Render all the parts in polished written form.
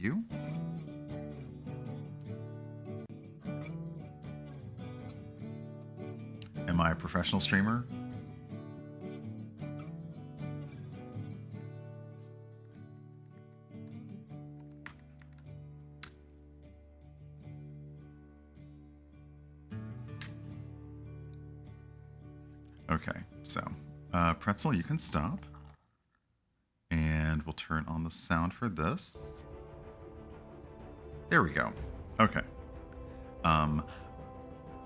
you. Am I a professional streamer? Okay, so Pretzel, you can stop. And we'll turn on the sound for this. There we go. Okay.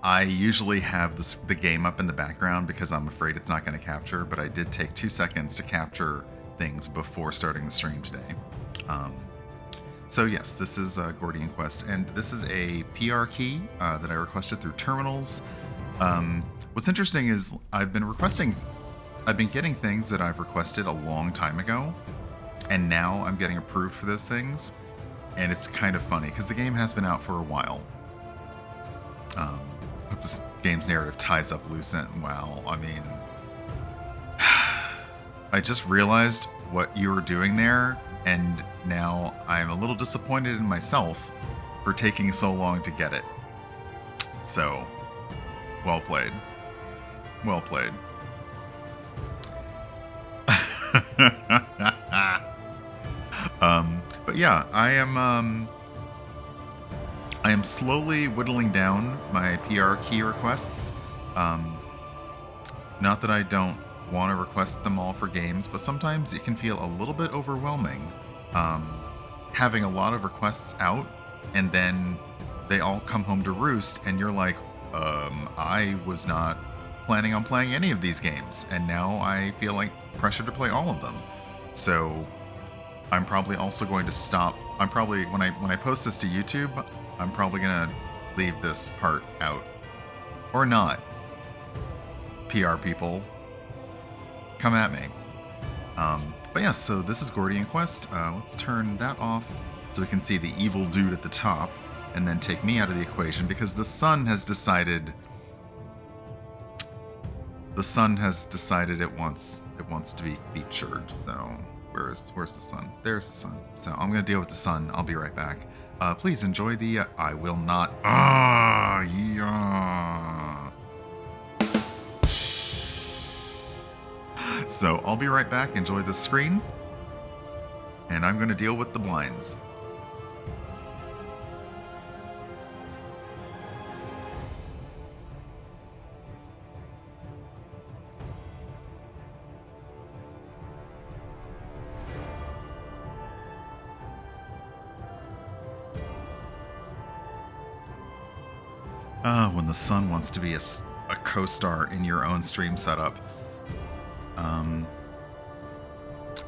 I usually have the game up in the background because I'm afraid it's not going to capture, but I did take 2 seconds to capture things before starting the stream today. So yes, this is Gordian Quest, and this is a PR key that I requested through terminals. What's interesting is I've been getting things that I've requested a long time ago, and now I'm getting approved for those things, and it's kind of funny because the game has been out for a while. Hope this game's narrative ties up loose ends. Wow, I mean, I just realized what you were doing there, and now I'm a little disappointed in myself for taking so long to get it. So, well played. Well played. But yeah, I am slowly whittling down my PR key requests. Not that I don't want to request them all for games, but sometimes it can feel a little bit overwhelming having a lot of requests out, and then they all come home to roost, and you're like, I was not planning on playing any of these games, and now I feel like pressure to play all of them. So I'm probably also going to stop. I'm probably, when I post this to YouTube, I'm probably gonna leave this part out. Or not. PR people, come at me. But yeah, so this is Gordian Quest. Let's turn that off so we can see the evil dude at the top, and then take me out of the equation because the sun has decided. The sun has decided it wants to be featured. So where's the sun? There's the sun. So I'm gonna deal with the sun. I'll be right back. Please enjoy the. I will not. Yeah. So I'll be right back. Enjoy the screen, and I'm gonna deal with the blinds. When the sun wants to be a co-star in your own stream setup.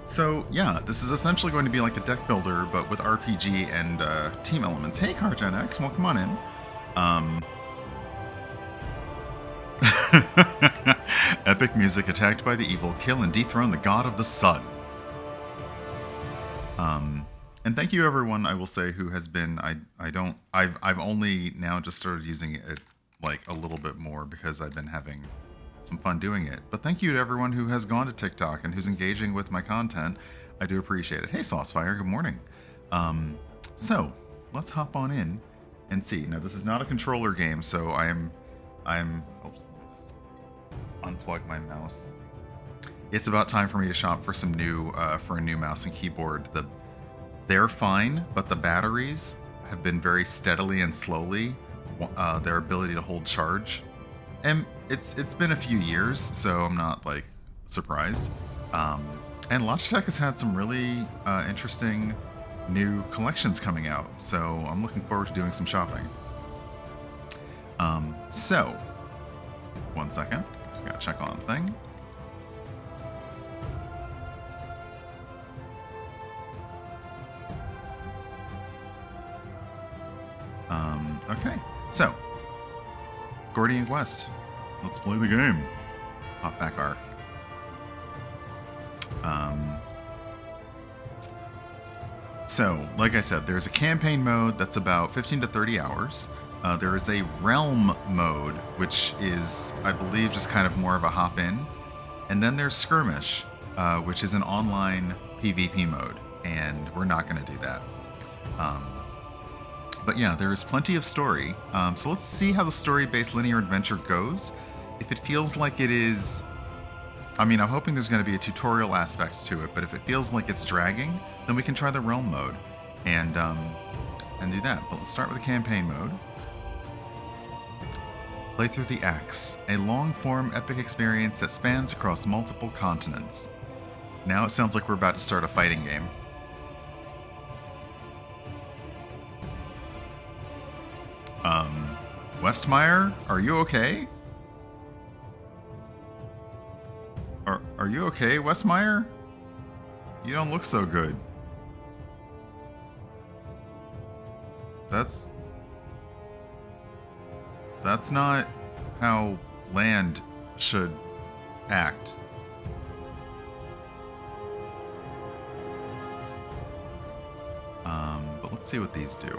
So yeah, this is essentially going to be like a deck builder, but with RPG and team elements. Hey, Cargen X, welcome on in. Epic music, attacked by the evil, kill and dethrone the god of the sun. And thank you everyone, I will say, who has been, I've only now just started using it like a little bit more because I've been having some fun doing it. But thank you to everyone who has gone to TikTok and who's engaging with my content. I do appreciate it. Hey Saucefire, good morning. So let's hop on in and see. Now this is not a controller game, so I'm oops, unplug my mouse. It's about time for me to shop for some new for a new mouse and keyboard. They're fine, but the batteries have been very steadily and slowly their ability to hold charge. And it's been a few years, so I'm not like surprised. And Logitech has had some really interesting new collections coming out, so I'm looking forward to doing some shopping. So 1 second, just gotta check on a thing. Okay, so Gordian Quest. Let's play the game. Hop back R. So, like I said, there's a campaign mode that's about 15 to 30 hours. There is a realm mode, which is, I believe, just kind of more of a hop in. And then there's skirmish, which is an online PvP mode, and we're not going to do that. But yeah, there is plenty of story. So let's see how the story-based linear adventure goes. If it feels like it is... I mean, I'm hoping there's going to be a tutorial aspect to it, but if it feels like it's dragging, then we can try the realm mode and do that. But let's start with the campaign mode. Play through the Axe, a long-form epic experience that spans across multiple continents. Now it sounds like we're about to start a fighting game. Westmeyer, are you okay? Are you okay, Westmeyer? You don't look so good. That's not how land should act. But let's see what these do.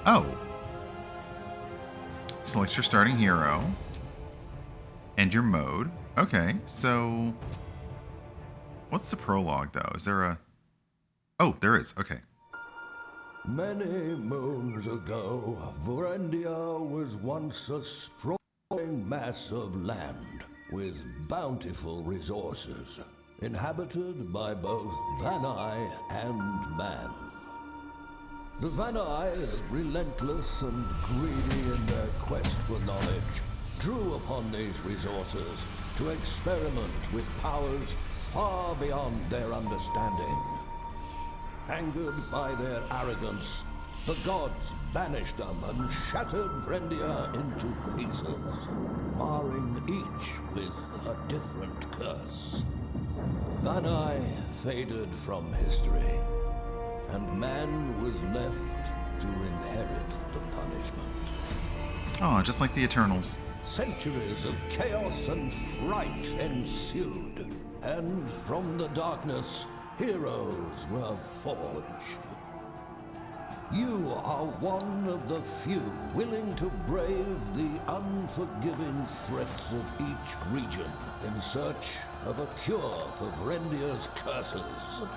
Oh. Select your starting hero. And your mode. Okay, so... What's the prologue, though? Is there a... Oh, there is. Okay. Many moons ago, Varendia was once a sprawling mass of land with bountiful resources, inhabited by both Vanai and man. The Vanai, relentless and greedy in their quest for knowledge, drew upon these resources to experiment with powers far beyond their understanding. Angered by their arrogance, the gods banished them and shattered Varendia into pieces, marring each with a different curse. Vanai faded from history, and man was left to inherit the punishment. Oh, just like the Eternals. Centuries of chaos and fright ensued, and from the darkness, heroes were forged. You are one of the few willing to brave the unforgiving threats of each region in search of a cure for Varendia's curses.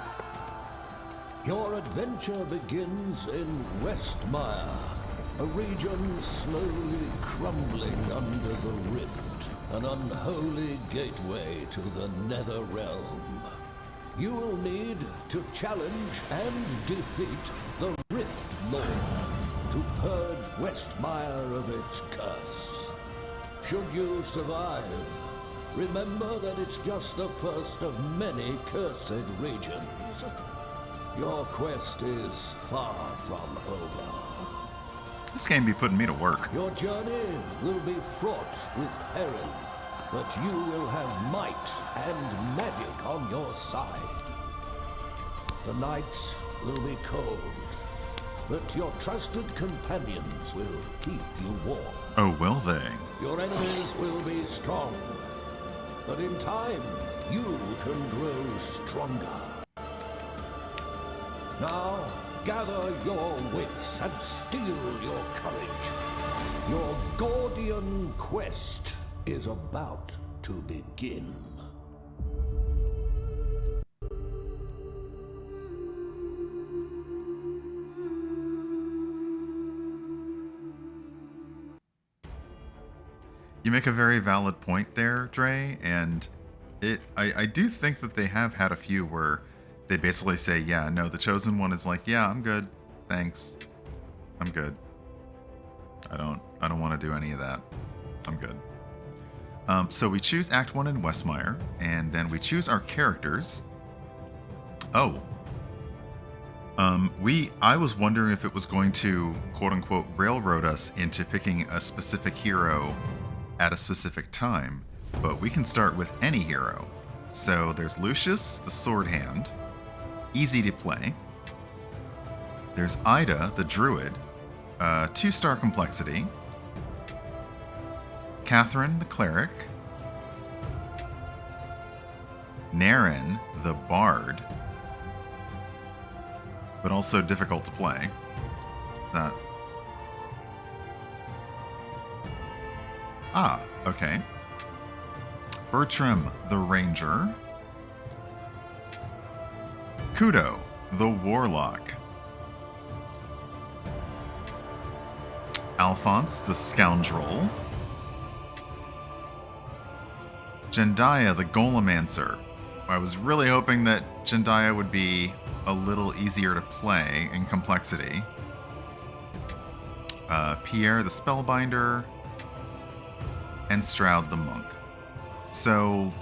Your adventure begins in Westmire, a region slowly crumbling under the rift, an unholy gateway to the nether realm. You will need to challenge and defeat the Rift Lord to purge Westmire of its curse. Should you survive, remember that it's just the first of many cursed regions. Your quest is far from over. This game be putting me to work. Your journey will be fraught with peril, but you will have might and magic on your side. The nights will be cold, but your trusted companions will keep you warm. Oh, will they? Your enemies will be strong, but in time, you can grow stronger. Now, gather your wits and steel your courage. Your Gordian quest is about to begin. You make a very valid point there, Dre, and I do think that they have had a few where they basically say, yeah, no, the chosen one is like, yeah, I'm good. Thanks. I'm good. I don't want to do any of that. I'm good. So we choose Act 1 in Westmire, and then we choose our characters. Oh. I was wondering if it was going to, quote-unquote, railroad us into picking a specific hero at a specific time, but we can start with any hero. So there's Lucius, the sword hand. Easy to play. There's Ida, the druid. 2-star complexity. Catherine, the cleric. Naren, the bard. But also difficult to play. That. Ah, okay. Bertram, the ranger. Kudo, the warlock. Alphonse, the scoundrel. Jendaya, the Golemancer. I was really hoping that Jendaya would be a little easier to play in complexity. Pierre, the Spellbinder. And Stroud, the Monk. So...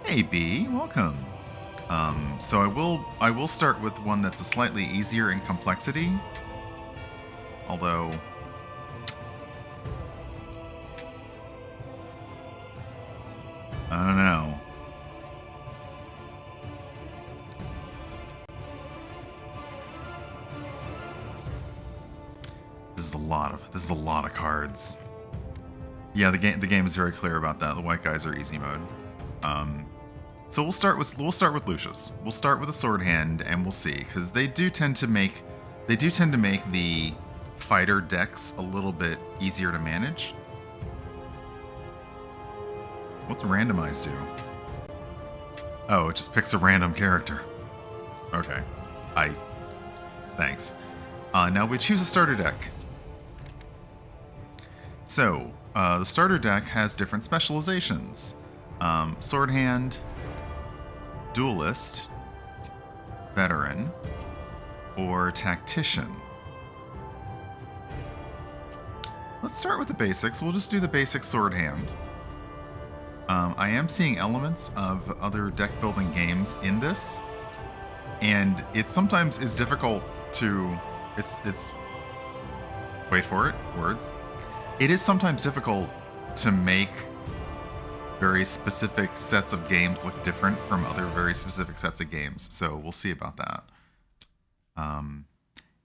Hey, B, welcome. So I will start with one that's a slightly easier in complexity. Although... I don't know. This is a lot of cards. Yeah, the game is very clear about that. The white guys are easy mode. So we'll start with Lucius. We'll start with a sword hand and we'll see, because they do tend to make the fighter decks a little bit easier to manage. What's randomize do? Oh, it just picks a random character. Okay. Thanks. Now we choose a starter deck. So, the starter deck has different specializations. Sword hand, duelist, veteran, or tactician. Let's start with the basics. We'll just do the basic sword hand. I am seeing elements of other deck building games in this, and it sometimes is difficult to... It's wait for it, words. It is sometimes difficult to make very specific sets of games look different from other very specific sets of games, so we'll see about that.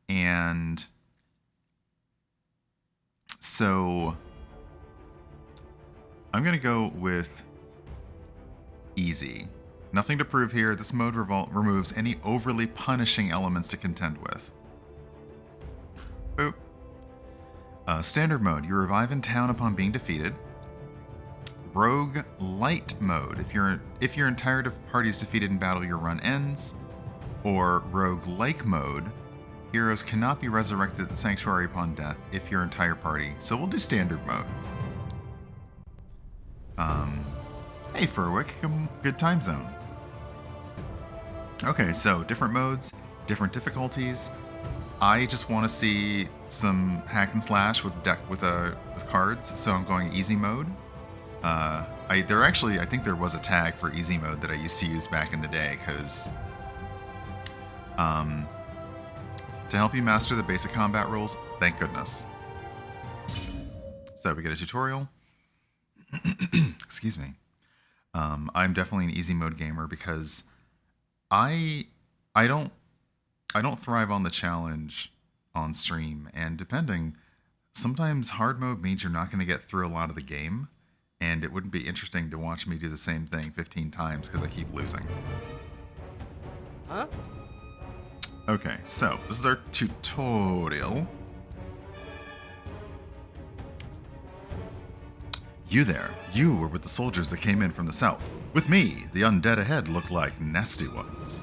And so I'm going to go with easy. Nothing to prove here. This mode removes any overly punishing elements to contend with. Boop. Standard mode. You revive in town upon being defeated. Rogue light mode. If your entire party is defeated in battle, your run ends. Or rogue like mode. Heroes cannot be resurrected at the sanctuary upon death if your entire party. So we'll do standard mode. Hey Furwick, good time zone. Okay, so different modes, different difficulties. I just want to see some hack and slash with cards, so I'm going easy mode. I think there was a tag for easy mode that I used to use back in the day, because to help you master the basic combat rules, thank goodness. So we get a tutorial. Excuse me. I'm definitely an easy mode gamer because I don't thrive on the challenge on stream, and sometimes hard mode means you're not going to get through a lot of the game, and it wouldn't be interesting to watch me do the same thing 15 times because I keep losing. Huh? Okay, so this is our tutorial. You there, you were with the soldiers that came in from the south. With me, the undead ahead look like nasty ones.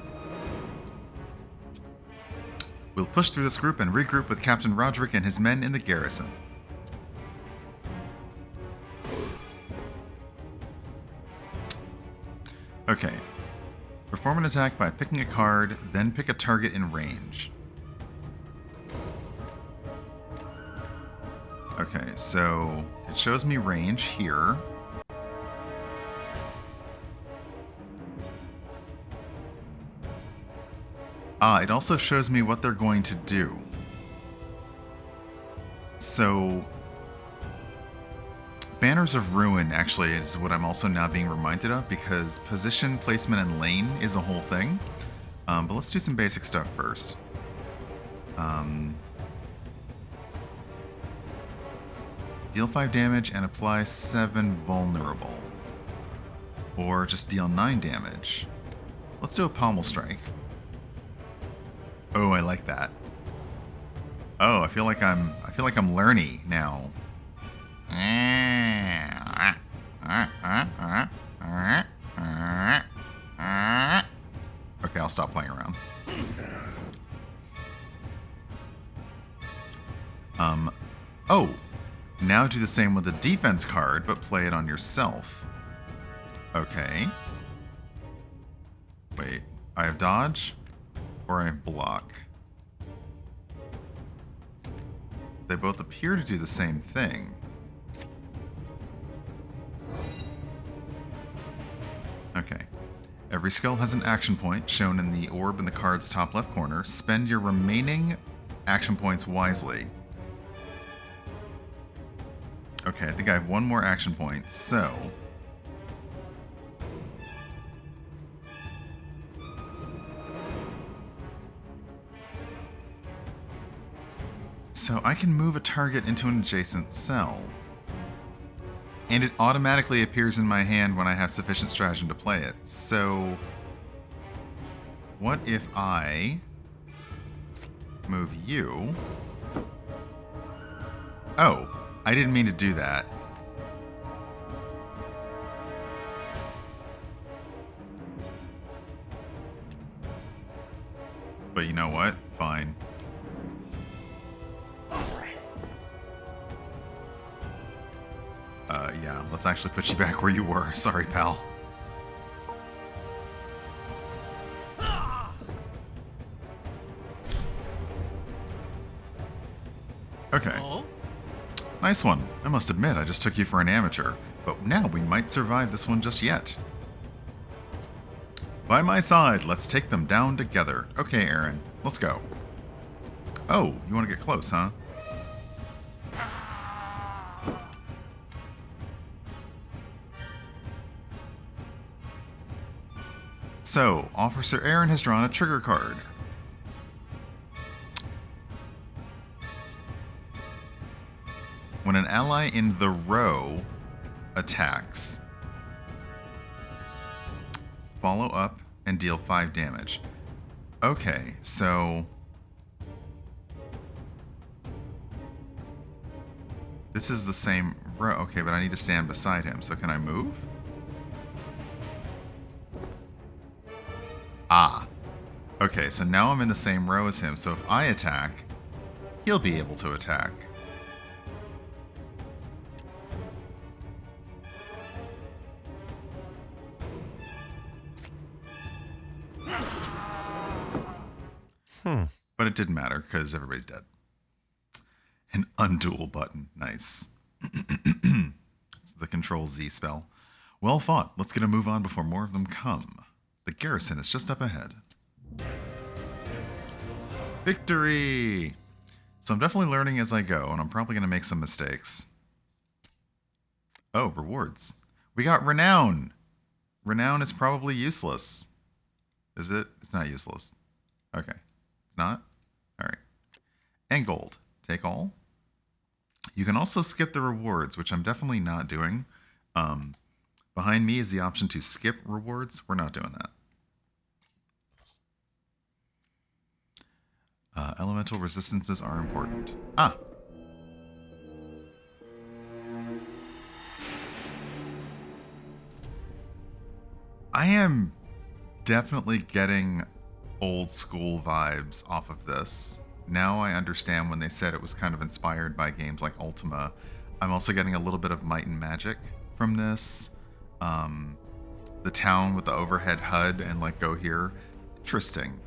We'll push through this group and regroup with Captain Roderick and his men in the garrison. Okay. Perform an attack by picking a card, then pick a target in range. Okay, so it shows me range here. It also shows me what they're going to do. So, Banners of Ruin actually is what I'm also now being reminded of, because position, placement, and lane is a whole thing. But let's do some basic stuff first. Deal 5 damage and apply 7 vulnerable. Or just deal 9 damage. Let's do a pommel strike. Oh, I like that. Oh, I feel like I'm learning now. Okay, I'll stop playing around. Oh, now do the same with the defense card, but play it on yourself. Okay. Wait, I have dodge or I have block. They both appear to do the same thing. Okay. Every skill has an action point shown in the orb in the card's top left corner. Spend your remaining action points wisely. Okay, I think I have one more action point, so... So I can move a target into an adjacent cell. And it automatically appears in my hand when I have sufficient stratagem to play it. So... what if I... move you... Oh, I didn't mean to do that. But you know what? Fine. Yeah, let's actually put you back where you were. Sorry, pal. Okay. Nice one. I must admit, I just took you for an amateur. But now we might survive this one just yet. By my side, let's take them down together. Okay, Aaron, let's go. Oh, you want to get close, huh? So, Officer Aaron has drawn a trigger card. When an ally in the row attacks, follow up and deal 5 damage. Okay, so... this is the same row. Okay, but I need to stand beside him, so can I move? Ah. Okay, so now I'm in the same row as him, so if I attack, he'll be able to attack. But it didn't matter, because everybody's dead. An unduel button. Nice. It's the Control Z spell. Well fought. Let's get a move on before more of them come. The garrison is just up ahead. Victory! So I'm definitely learning as I go, and I'm probably going to make some mistakes. Oh, rewards. We got Renown! Renown is probably useless. Is it? It's not useless. Okay. It's not? Alright. And gold. Take all. You can also skip the rewards, which I'm definitely not doing. Behind me is the option to skip rewards. We're not doing that. Elemental resistances are important. Ah! I am definitely getting old school vibes off of this. Now I understand when they said it was kind of inspired by games like Ultima. I'm also getting a little bit of Might and Magic from this. The town with the overhead HUD and like go here. Interesting.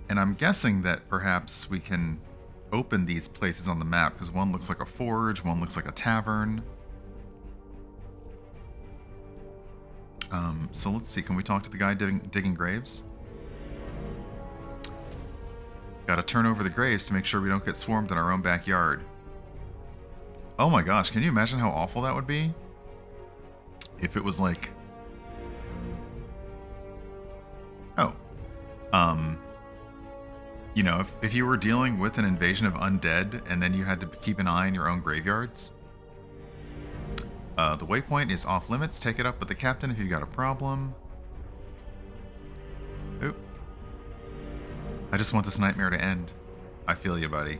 And I'm guessing that perhaps we can open these places on the map because one looks like a forge, one looks like a tavern. So let's see, can we talk to the guy digging graves? Gotta turn over the graves to make sure we don't get swarmed in our own backyard. Oh my gosh, can you imagine how awful that would be? If it was like... oh. You know, if you were dealing with an invasion of undead and then you had to keep an eye on your own graveyards. The waypoint is off limits. Take it up with the captain if you've got a problem. Oop. I just want this nightmare to end. I feel you, buddy.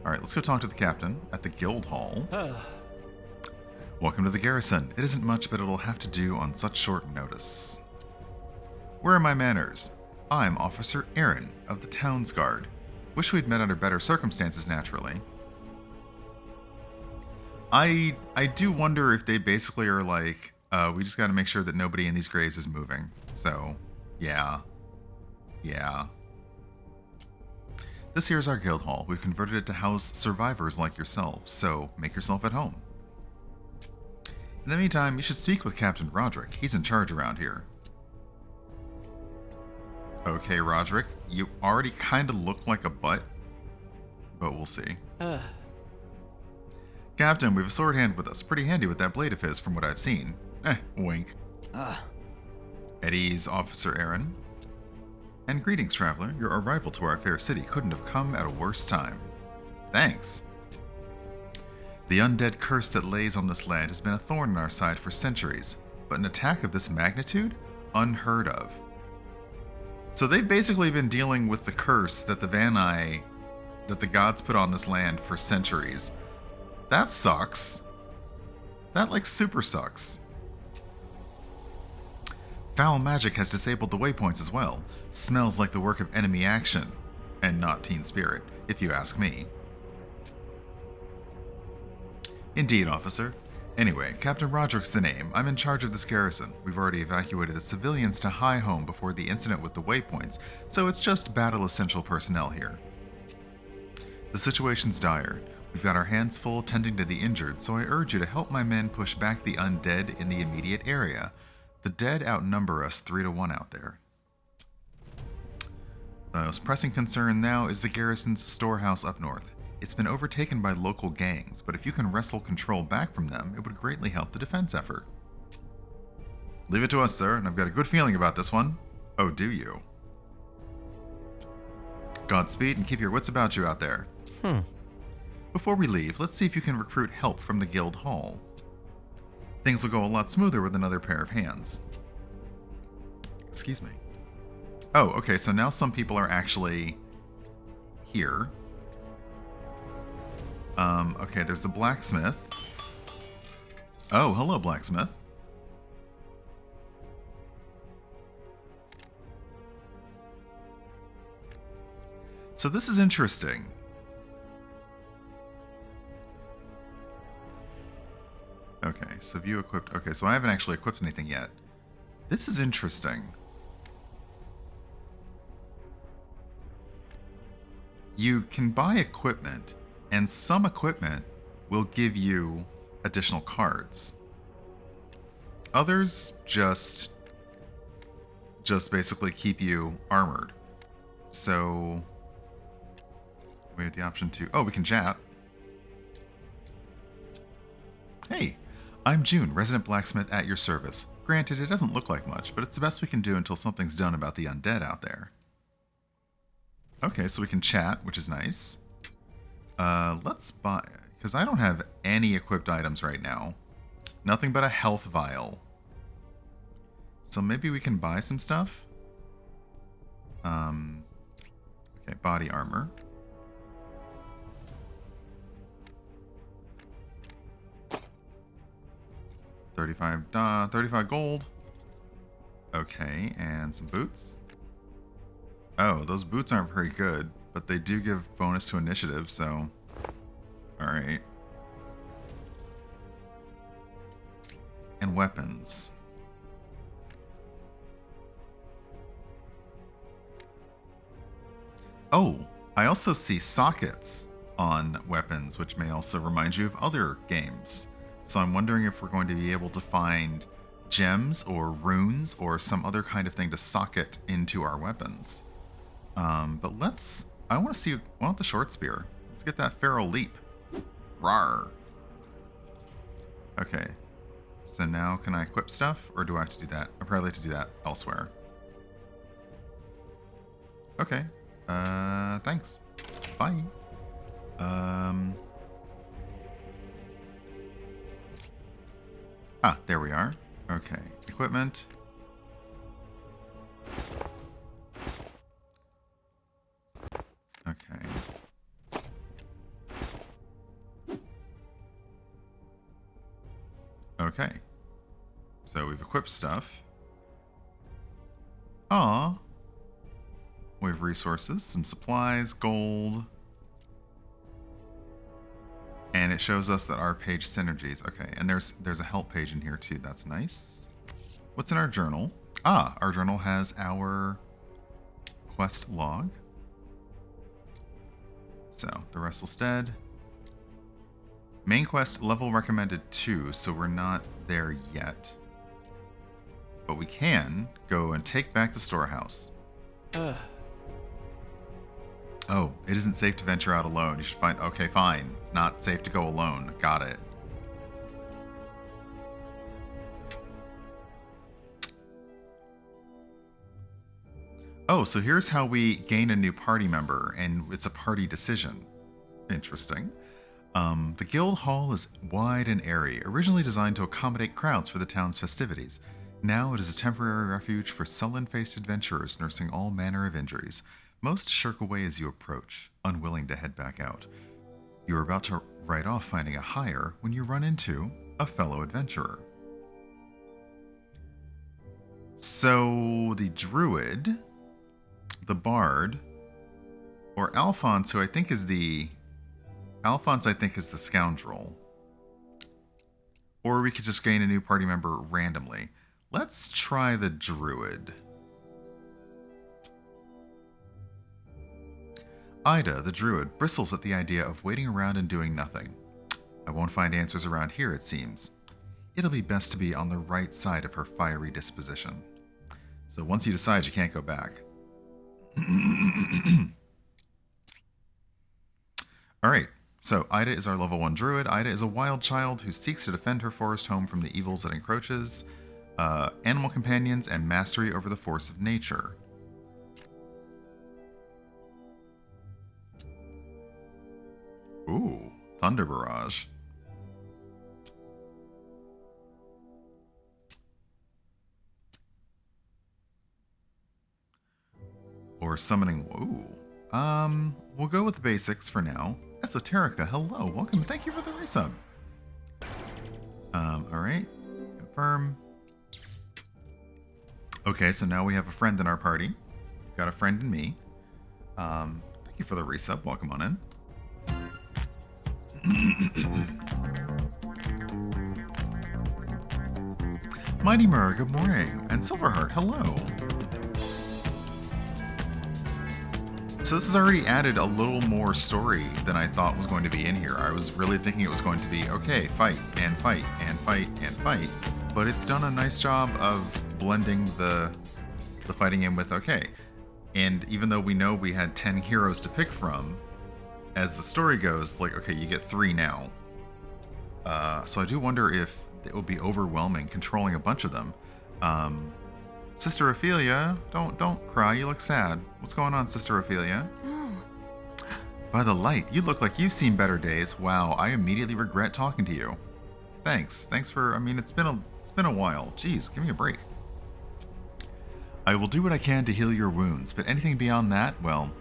Alright, let's go talk to the captain at the guild hall. Welcome to the garrison. It isn't much, but it'll have to do on such short notice. Where are my manners? I'm Officer Aaron of the Town's Guard. Wish we'd met under better circumstances, naturally. I do wonder if they basically are like, we just got to make sure that nobody in these graves is moving. So, yeah. Yeah. This here is our guild hall. We've converted it to house survivors like yourselves, so make yourself at home. In the meantime, you should speak with Captain Roderick. He's in charge around here. Okay, Roderick, you already kind of look like a butt, but we'll see. Captain, we have a sword hand with us. Pretty handy with that blade of his, from what I've seen. Wink. At ease, Officer Aaron. And greetings, traveler. Your arrival to our fair city couldn't have come at a worse time. Thanks. The undead curse that lays on this land has been a thorn in our side for centuries, but an attack of this magnitude? Unheard of. So they've basically been dealing with the curse that that the gods put on this land for centuries. That sucks. That, like, super sucks. Foul magic has disabled the waypoints as well. Smells like the work of enemy action, and not Teen Spirit, if you ask me. Indeed, officer. Anyway, Captain Roderick's the name. I'm in charge of this garrison. We've already evacuated the civilians to High Home before the incident with the waypoints, so it's just battle essential personnel here. The situation's dire. We've got our hands full tending to the injured, so I urge you to help my men push back the undead in the immediate area. The dead outnumber us 3-1 out there. The most pressing concern now is the garrison's storehouse up north. It's been overtaken by local gangs, but if you can wrestle control back from them, it would greatly help the defense effort. Leave it to us, sir, and I've got a good feeling about this one. Oh, do you? Godspeed, and keep your wits about you out there. Before we leave, let's see if you can recruit help from the guild hall. Things will go a lot smoother with another pair of hands. Excuse me. Oh, okay, so now some people are actually here. Okay, there's the blacksmith. Oh, hello, blacksmith. So this is interesting. Okay, so view equipped. Okay, so I haven't actually equipped anything yet. This is interesting. You can buy equipment, and some equipment will give you additional cards. Others just basically keep you armored. So we have the option to... Oh, we can chat. Hey, I'm June, resident blacksmith at your service. Granted, it doesn't look like much, but it's the best we can do until something's done about the undead out there. Okay, so we can chat, which is nice. Let's buy... Because I don't have any equipped items right now. Nothing but a health vial. So maybe we can buy some stuff? Okay, body armor. $35 gold. Okay, and some boots. Oh, those boots aren't very good, but they do give bonus to initiative, so... Alright. And weapons. Oh, I also see sockets on weapons, which may also remind you of other games. So I'm wondering if we're going to be able to find gems or runes or some other kind of thing to socket into our weapons. But let's... I want to see... I want the short spear. Let's get that feral leap. Rawr. Okay. So now can I equip stuff? Or do I have to do that? I probably have to do that elsewhere. Okay. Thanks. Bye. Ah, there we are. Okay. Equipment. Okay. Okay. So we've equipped stuff. Aw. We have resources, some supplies, gold. And it shows us that our page synergies. Okay, and there's a help page in here too. That's nice. What's in our journal? Ah, our journal has our quest log. So, the Restless Dead. Main quest level recommended 2, so we're not there yet. But we can go and take back the storehouse. Oh, it isn't safe to venture out alone. You should find... Okay, fine. It's not safe to go alone. Got it. Oh, so here's how we gain a new party member, and it's a party decision. Interesting. The guild hall is wide and airy, originally designed to accommodate crowds for the town's festivities. Now it is a temporary refuge for sullen-faced adventurers nursing all manner of injuries. Most shirk away as you approach, unwilling to head back out. You are about to ride off finding a hire when you run into a fellow adventurer. So the druid, the bard, or Alphonse, who I think is the... Alphonse, I think, is the scoundrel. Or we could just gain a new party member randomly. Let's try the druid. Ida, the druid, bristles at the idea of waiting around and doing nothing. I won't find answers around here, it seems. It'll be best to be on the right side of her fiery disposition. So once you decide, you can't go back. Alright, so Ida is our level 1 druid. Ida is a wild child who seeks to defend her forest home from the evils that encroaches, animal companions, and mastery over the force of nature. Ooh, Thunder Barrage. Or summoning. Ooh. We'll go with the basics for now. Esoterica, hello, welcome. Thank you for the resub. Alright. Confirm. Okay, so now we have a friend in our party. Got a friend in me. Thank you for the resub. Welcome on in. Mighty Mur, good morning. And Silverheart, hello. So this has already added a little more story than I thought was going to be in here. I was really thinking it was going to be, okay, fight, and fight, and fight, and fight. But it's done a nice job of blending the fighting in with, okay. And even though we know we had 10 heroes to pick from, as the story goes, like, okay, you get 3 now. So I do wonder if it will be overwhelming controlling a bunch of them. Sister Ophelia, don't cry, you look sad. What's going on, Sister Ophelia? By the light, you look like you've seen better days. Wow, I immediately regret talking to you. Thanks for, I mean, it's been a while. Jeez, give me a break. I will do what I can to heal your wounds, but anything beyond that, well,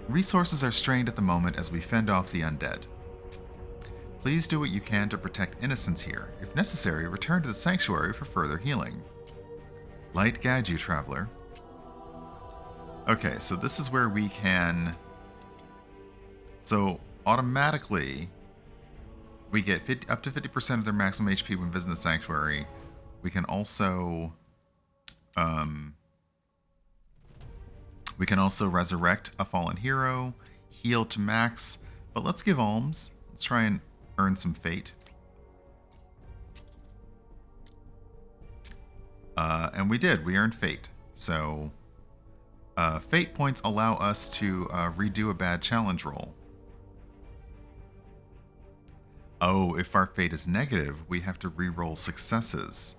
resources are strained at the moment as we fend off the undead. Please do what you can to protect innocents here. If necessary, return to the sanctuary for further healing. Light guide you, traveler. Okay, so this is where we can... So, automatically, we get up to 50% of their maximum HP when visiting the sanctuary. We can also... we can also resurrect a fallen hero, heal to max, but let's give alms. Let's try and earn some fate. And we did. We earned fate. So, fate points allow us to redo a bad challenge roll. Oh, if our fate is negative, we have to re-roll successes.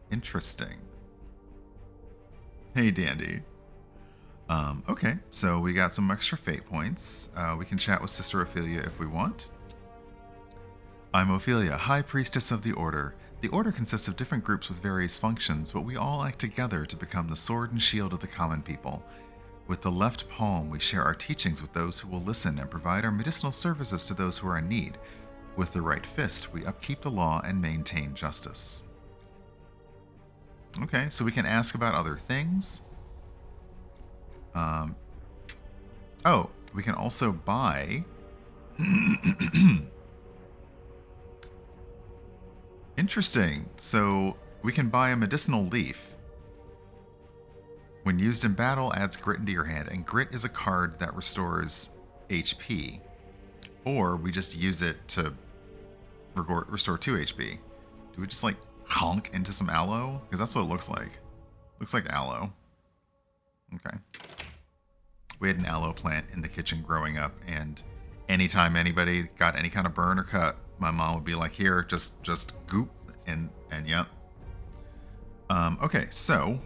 Interesting. Hey, Dandy. Okay, so we got some extra fate points. We can chat with Sister Ophelia if we want. I'm Ophelia, High Priestess of the Order. The Order consists of different groups with various functions, but we all act together to become the sword and shield of the common people. With the left palm, we share our teachings with those who will listen and provide our medicinal services to those who are in need. With the right fist, we upkeep the law and maintain justice. Okay, so we can ask about other things. Oh, we can also buy... Interesting. So we can buy a medicinal leaf. When used in battle, adds grit into your hand, and grit is a card that restores HP. Or we just use it to restore 2 HP. Do we just like honk into some aloe? Because that's what it looks like. Looks like aloe. Okay. We had an aloe plant in the kitchen growing up, and anytime anybody got any kind of burn or cut, my mom would be like, "Here, just goop," and yep. Okay, so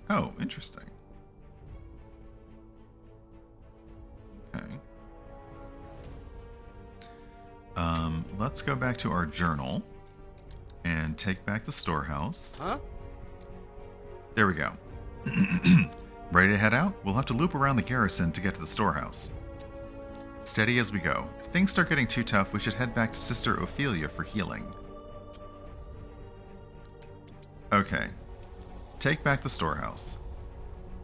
oh, interesting. Okay. Let's go back to our journal and take back the storehouse. Huh? There we go. Ready to head out? We'll have to loop around the garrison to get to the storehouse. Steady as we go. If things start getting too tough, we should head back to Sister Ophelia for healing. Okay. Take back the storehouse.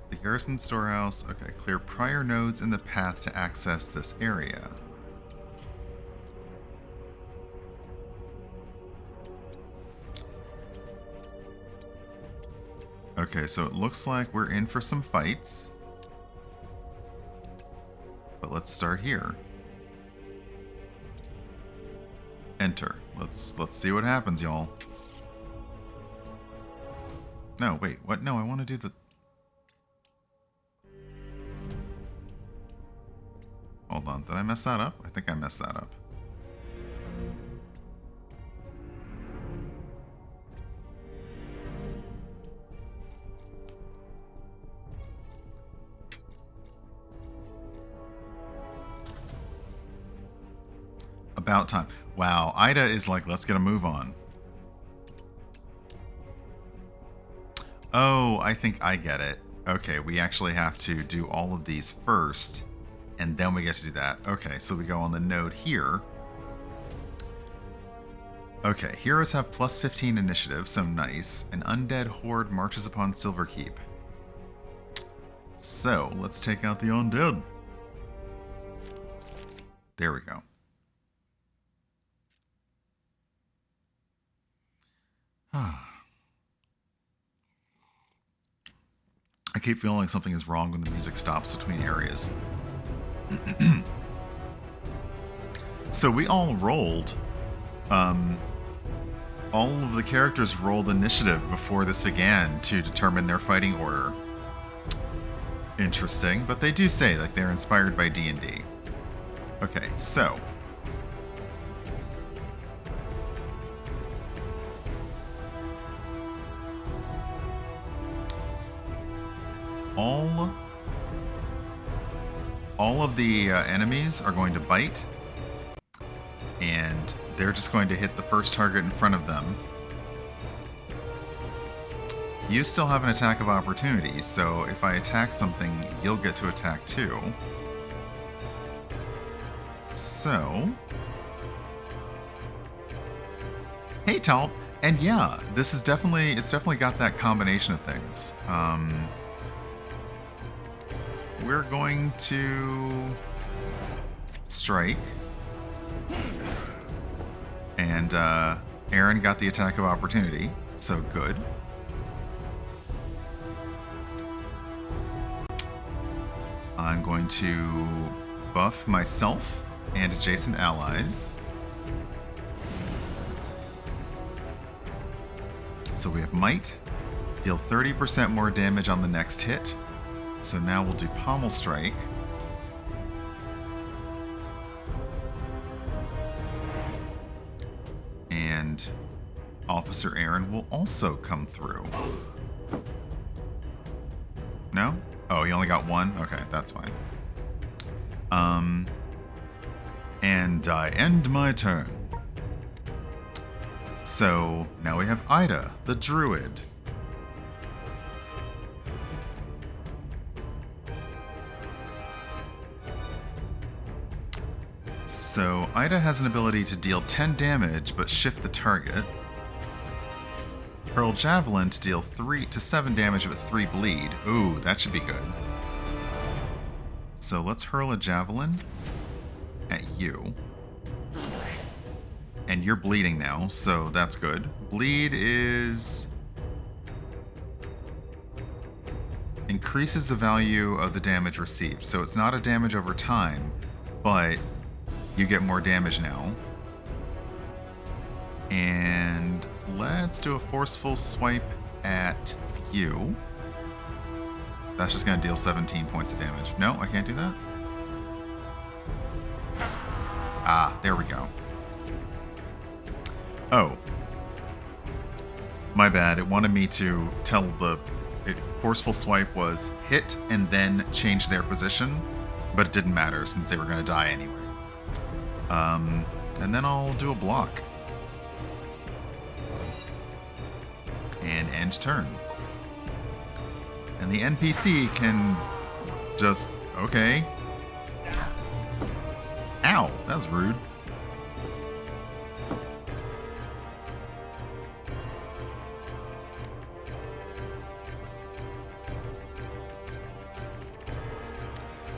The garrison storehouse. Okay, clear prior nodes in the path to access this area. Okay, so it looks like we're in for some fights. But let's start here. Enter. Let's see what happens, y'all. No, wait, what? No, I want to do the... Hold on, did I mess that up? I think I messed that up. About time. Wow, Ida is like, let's get a move on. Oh, I think I get it. Okay, we actually have to do all of these first, and then we get to do that. Okay, so we go on the node here. Okay, heroes have plus 15 initiative, so nice. An undead horde marches upon Silverkeep. So, let's take out the undead. There we go. I keep feeling like something is wrong when the music stops between areas. So we all rolled. All of the characters rolled initiative before this began to determine their fighting order. Interesting, but they do say like they're inspired by D&D. Okay, so all of the enemies are going to bite, and they're just going to hit the first target in front of them. You still have an attack of opportunity, so if I attack something, you'll get to attack too. So, hey Talp, and yeah, this is it's definitely got that combination of things. We're going to strike. And Aaron got the attack of opportunity, so good. I'm going to buff myself and adjacent allies. So we have Might, deal 30% more damage on the next hit. So now we'll do Pommel Strike. And Officer Aaron will also come through. No? Oh, he only got one? Okay, that's fine. And I end my turn. So now we have Ida, the druid. So Ida has an ability to deal 10 damage, but shift the target. Hurl Javelin to deal 3 to 7 damage with 3 bleed. Ooh, that should be good. So let's hurl a Javelin at you. And you're bleeding now, so that's good. Bleed is... increases the value of the damage received. So it's not a damage over time, but you get more damage now. And let's do a forceful swipe at you. That's just going to deal 17 points of damage. No, I can't do that. Ah, there we go. Oh. My bad. It wanted me to tell the... forceful swipe was hit and then change their position, but it didn't matter since they were going to die anyway. And then I'll do a block. And end turn. And the NPC can just... okay. Ow, that was rude.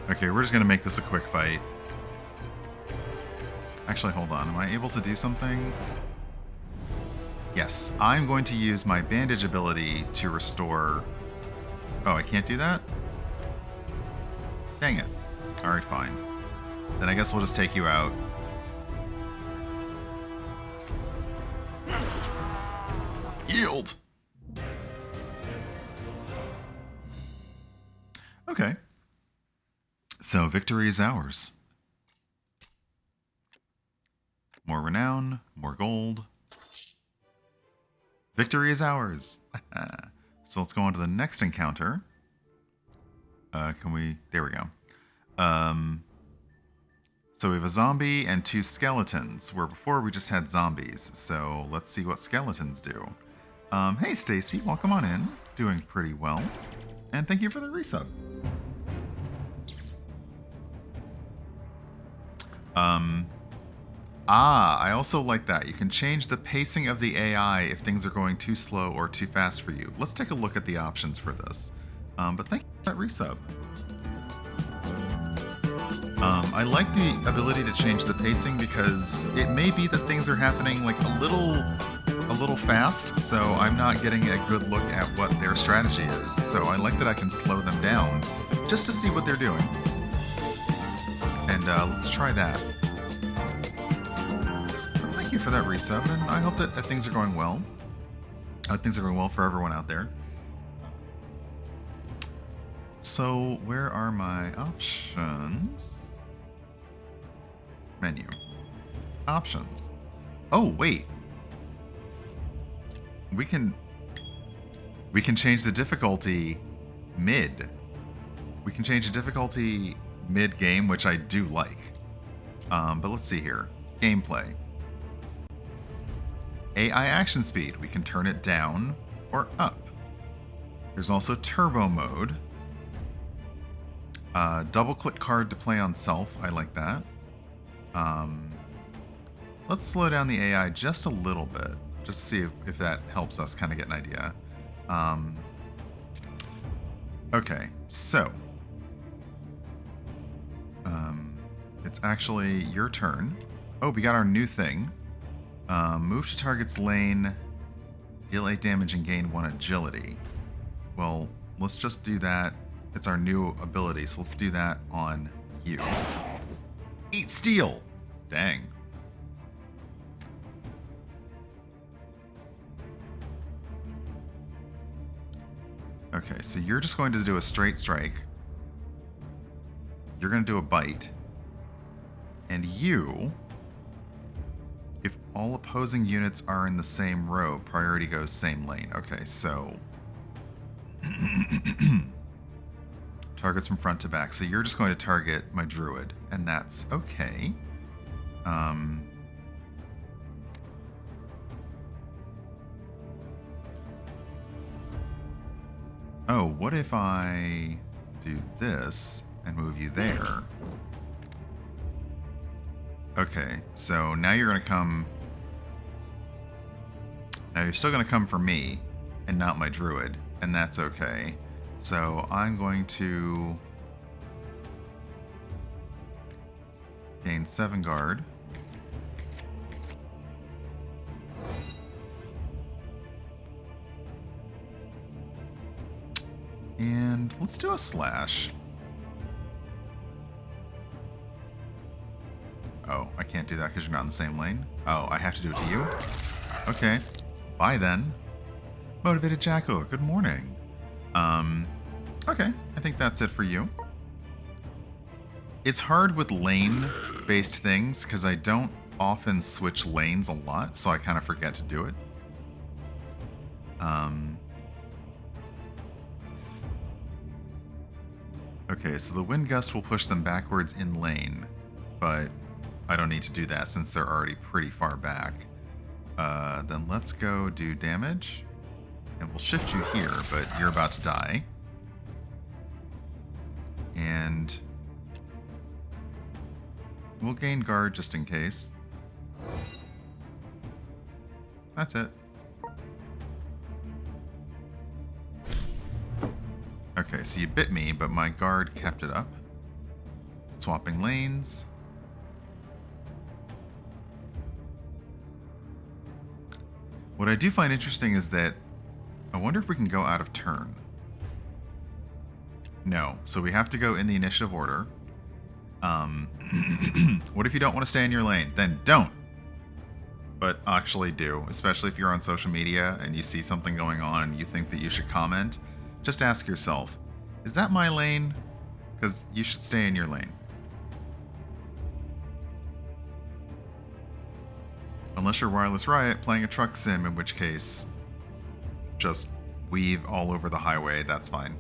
Okay, we're just going to make this a quick fight. Actually, hold on. Am I able to do something? Yes, I'm going to use my bandage ability to restore... Oh, I can't do that? Dang it. Alright, fine. Then I guess we'll just take you out. Yield! Okay. So, victory is ours. More renown, more gold. Victory is ours. So let's go on to the next encounter. Can we... there we go. So we have a zombie and 2 skeletons, where before we just had zombies. So let's see what skeletons do. Hey Stacy, welcome on in. Doing pretty well. And thank you for the resub. I also like that. You can change the pacing of the AI if things are going too slow or too fast for you. Let's take a look at the options for this. But thank you for that resub. I like the ability to change the pacing because it may be that things are happening like a little fast, so I'm not getting a good look at what their strategy is. So I like that I can slow them down just to see what they're doing. And let's try that. Thank you for that resub, and I hope that things are going well. I hope things are going well for everyone out there. So, where are my options? Menu. Options. Oh, wait. We can change the difficulty mid. We can change the difficulty mid-game, which I do like. But let's see here. Gameplay. AI action speed. We can turn it down or up. There's also turbo mode. Double-click card to play on self. I like that. Let's slow down the AI just a little bit. Just to see if that helps us kind of get an idea. Okay, so. It's actually your turn. Oh, we got our new thing. Move to target's lane, deal 8 damage and gain 1 agility. Well, let's just do that. It's our new ability, so let's do that on you. Eat steel! Dang. Okay, so you're just going to do a straight strike. You're going to do a bite. And you... if all opposing units are in the same row, priority goes same lane. Okay, so... targets from front to back. So you're just going to target my druid, and that's okay. Oh, what if I do this and move you there? Okay, so now you're going to come... Now you're still going to come for me and not my druid, and that's okay. So I'm going to gain 7 guard. And let's do a slash. Oh, I can't do that because you're not in the same lane. Oh, I have to do it to you? Okay. Bye then. Motivated Jacko, good morning. Okay, I think that's it for you. It's hard with lane-based things because I don't often switch lanes a lot, so I kind of forget to do it. Okay, so the wind gust will push them backwards in lane, but I don't need to do that since they're already pretty far back. Then let's go do damage, and we'll shift you here, but you're about to die. And we'll gain guard just in case. That's it. Okay, so you bit me, but my guard kept it up. Swapping lanes. What I do find interesting is that I wonder if we can go out of turn. No, so we have to go in the initiative order. What if you don't want to stay in your lane? Then don't. But actually do, especially if you're on social media and you see something going on and you think that you should comment. Just ask yourself, is that my lane? Because you should stay in your lane. Unless you're Wireless Riot playing a truck sim, in which case, just weave all over the highway, that's fine.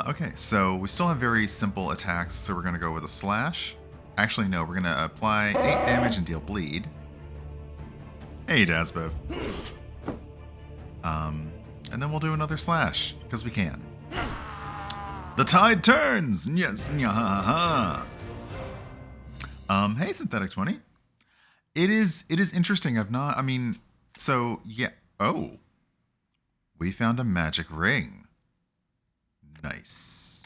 Okay, so we still have very simple attacks, so we're going to go with a slash. Actually, no, we're going to apply 8 damage and deal bleed. Hey, Dasbev. And then we'll do another slash, because we can. The tide turns! Yes, nyahaha. Hey, Synthetic 20. It is interesting. Yeah. Oh. We found a magic ring. Nice.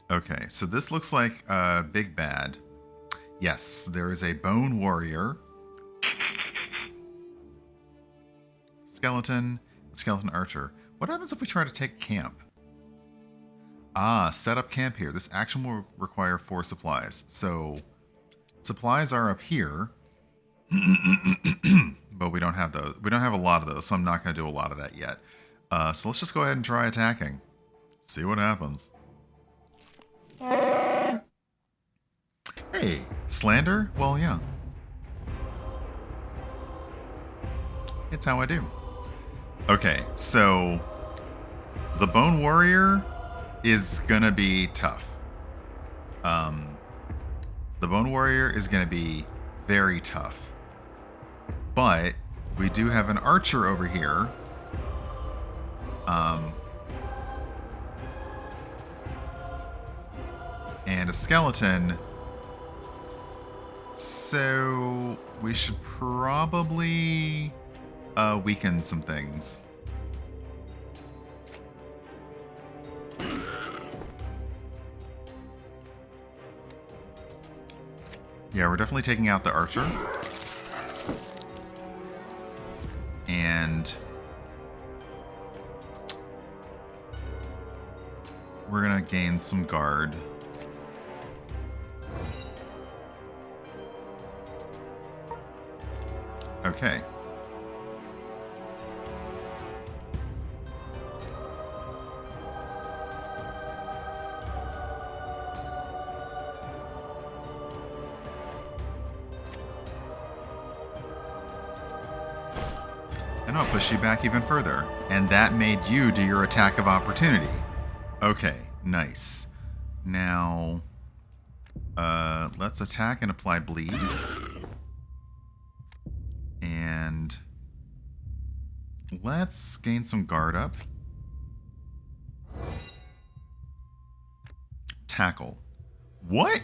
Okay, so this looks like a big bad. Yes, there is a bone warrior. Skeleton archer. What happens if we try to take camp? Ah, set up camp here. This action will require 4 supplies. So, supplies are up here. But we don't have those. We don't have a lot of those, so I'm not going to do a lot of that yet. So let's just go ahead and try attacking. See what happens. Hey, slander? Well, yeah. It's how I do. Okay, so the Bone Warrior is gonna be tough. The Bone Warrior is gonna be very tough. But we do have an archer over here. And a skeleton. So we should probably weaken some things. Yeah, we're definitely taking out the archer. And we're gonna gain some guard. Okay. And I'll push you back even further. And that made you do your attack of opportunity. Okay, nice. Now, let's attack and apply bleed. And let's gain some guard up. tackle. What?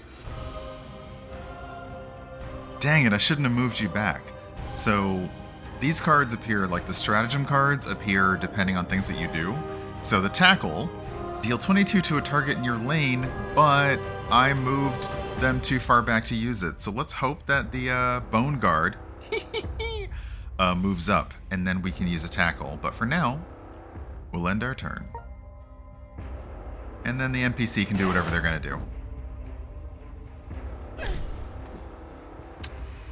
Dang it, I shouldn't have moved you back. So these cards appear, like the stratagem cards appear depending on things that you do. So the tackle, deal 22 to a target in your lane, but I moved them too far back to use it. So let's hope that the bone guard moves up, and then we can use a tackle. But for now, we'll end our turn. And then the NPC can do whatever they're going to do.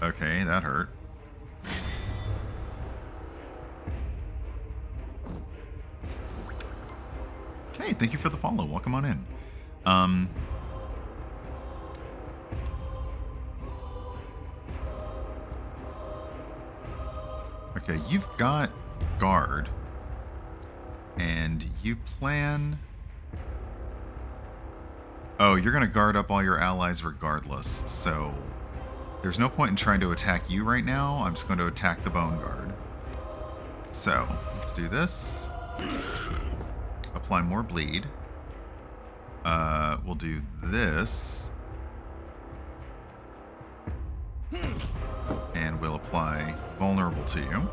Okay, that hurt. Hey, thank you for the follow. Welcome on in. Okay, you've got guard. And you plan... Oh, you're going to guard up all your allies regardless, so... There's no point in trying to attack you right now. I'm just going to attack the bone guard. So, let's do this. Apply more bleed. We'll do this. And we'll apply vulnerable to you.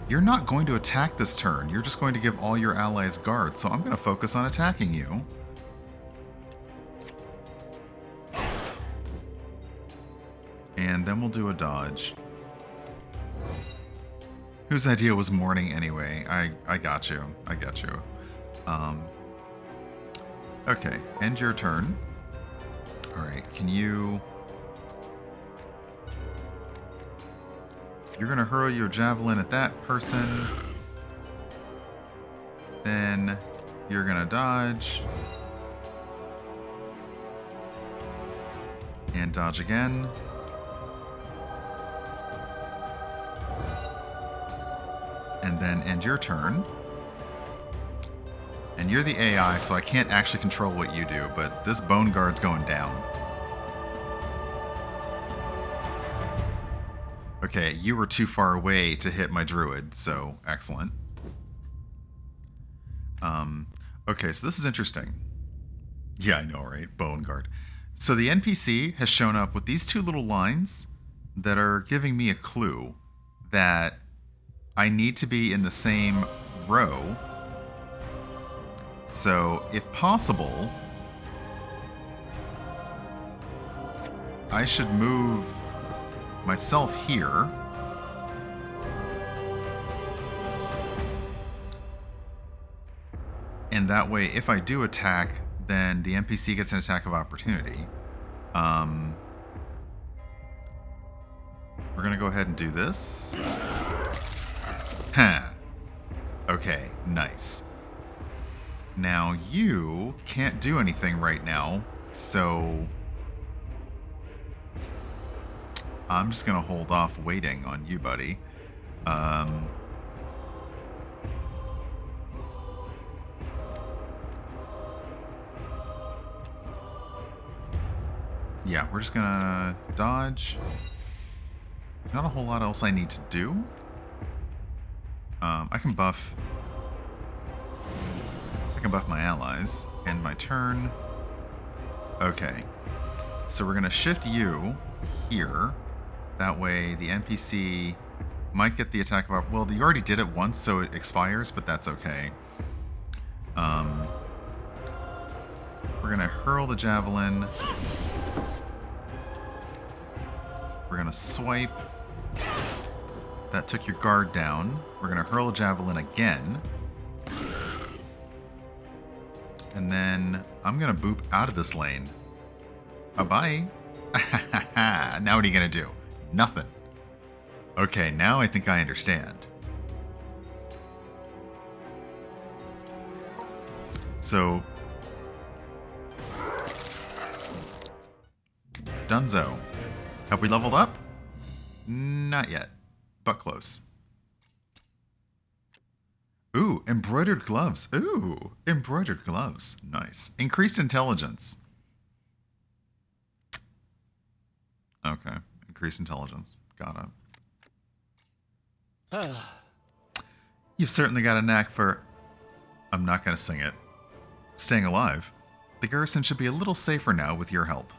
You're not going to attack this turn. You're just going to give all your allies guard. So I'm going to focus on attacking you. And then we'll do a dodge. Whose idea was morning anyway? I got you. I got you. Okay, end your turn. Alright, can you... You're going to hurl your javelin at that person. Then you're going to dodge. And dodge again. And then end your turn. And you're the AI, so I can't actually control what you do, but this bone guard's going down. Okay, you were too far away to hit my druid, so excellent. Okay, so this is interesting. Yeah, I know, right? Bone guard. So the NPC has shown up with these two little lines that are giving me a clue that I need to be in the same row. So, if possible, I should move myself here. And that way, if I do attack, then the NPC gets an attack of opportunity. We're going to go ahead and do this. Huh. Okay, nice. Now, you can't do anything right now, so I'm just going to hold off waiting on you, buddy. Yeah, we're just going to dodge. Not a whole lot else I need to do. I can buff my allies. End my turn. Okay. So we're going to shift you here. That way the NPC might get the attack of... Well, you already did it once, so it expires, but that's okay. We're going to hurl the javelin. We're going to swipe. That took your guard down. We're going to hurl a javelin again. And then I'm going to boop out of this lane. Bye-bye. Now what are you going to do? Nothing. Okay, now I think I understand. So... Dunzo. Have we leveled up? Not yet, but close. Ooh, embroidered gloves. Ooh, embroidered gloves. Nice. Increased intelligence. Okay, increased intelligence. Got it. You've certainly got a knack for... I'm not going to sing it. Staying alive. The garrison should be a little safer now with your help.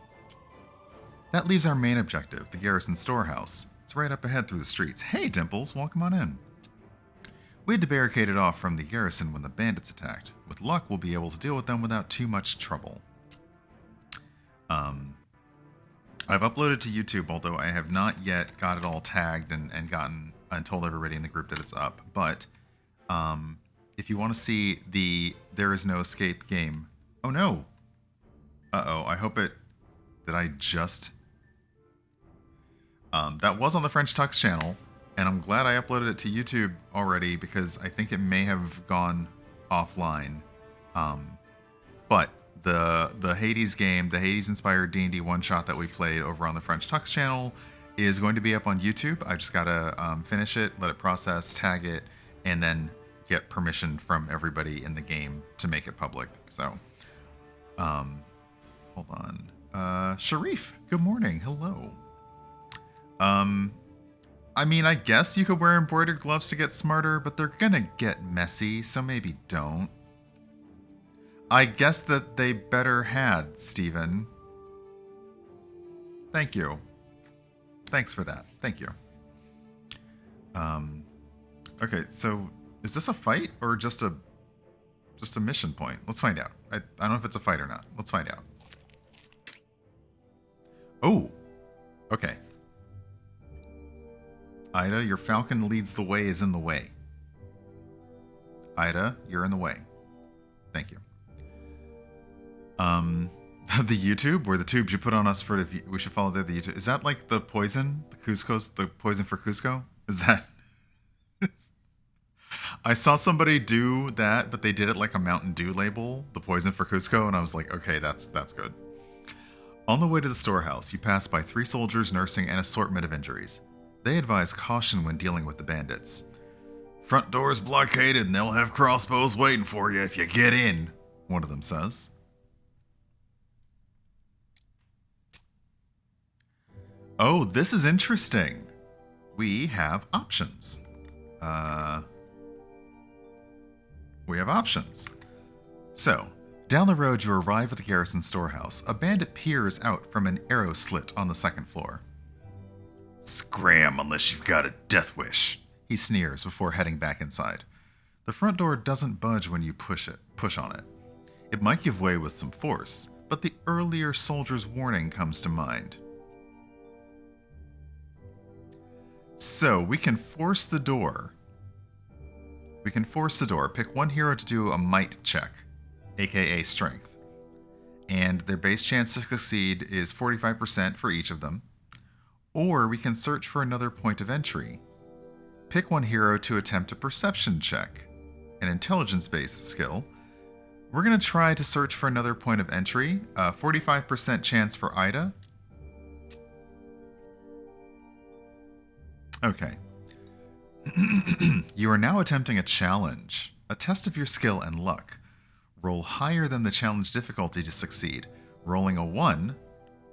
That leaves our main objective, the garrison storehouse. It's right up ahead through the streets. Hey, Dimples, welcome on in. We had to barricade it off from the garrison when the bandits attacked. With luck, we'll be able to deal with them without too much trouble. I've uploaded to YouTube, although I have not yet got it all tagged and told everybody in the group that it's up. But if you want to see the There Is No Escape game... Oh, no. Uh-oh, I hope it... Did I just... that was on the French Tux channel, and I'm glad I uploaded it to YouTube already because I think it may have gone offline. But the Hades game, the Hades-inspired D&D one-shot that we played over on the French Tux channel is going to be up on YouTube. I just got to finish it, let it process, tag it, and then get permission from everybody in the game to make it public. So, hold on. Sharif, good morning. Hello. I mean, I guess you could wear embroidered gloves to get smarter, but they're gonna get messy, so maybe don't. I guess that they better had, Steven. Thank you. Thanks for that. Thank you. Okay, so is this a fight or just a mission point? Let's find out. I don't know if it's a fight or not. Let's find out. Oh, okay. Ida, your falcon leads the way is in the way. Ida, you're in the way. Thank you. The YouTube, where the tubes you put on us for the we should follow the YouTube. Is that like the poison? The poison for Cusco? Is that... I saw somebody do that, but they did it like a Mountain Dew label, the poison for Cusco, and I was like, okay, that's good. On the way to the storehouse, you pass by 3 soldiers nursing an assortment of injuries. They advise caution when dealing with the bandits. Front door's blockaded and they'll have crossbows waiting for you if you get in, one of them says. Oh, this is interesting. We have options. We have options. So, down the road you arrive at the garrison storehouse. A bandit peers out from an arrow slit on the 2nd floor. Scram unless you've got a death wish, he sneers before heading back inside. The front door doesn't budge when you push on it. It might give way with some force, but the earlier soldier's warning comes to mind. So, we can force the door. Pick one hero to do a might check, aka strength. And their base chance to succeed is 45% for each of them. Or we can search for another point of entry. Pick one hero to attempt a perception check, an intelligence-based skill. We're going to try to search for another point of entry. 45% chance for Ida. Okay. You are now attempting a challenge, a test of your skill and luck. Roll higher than the challenge difficulty to succeed. Rolling a 1,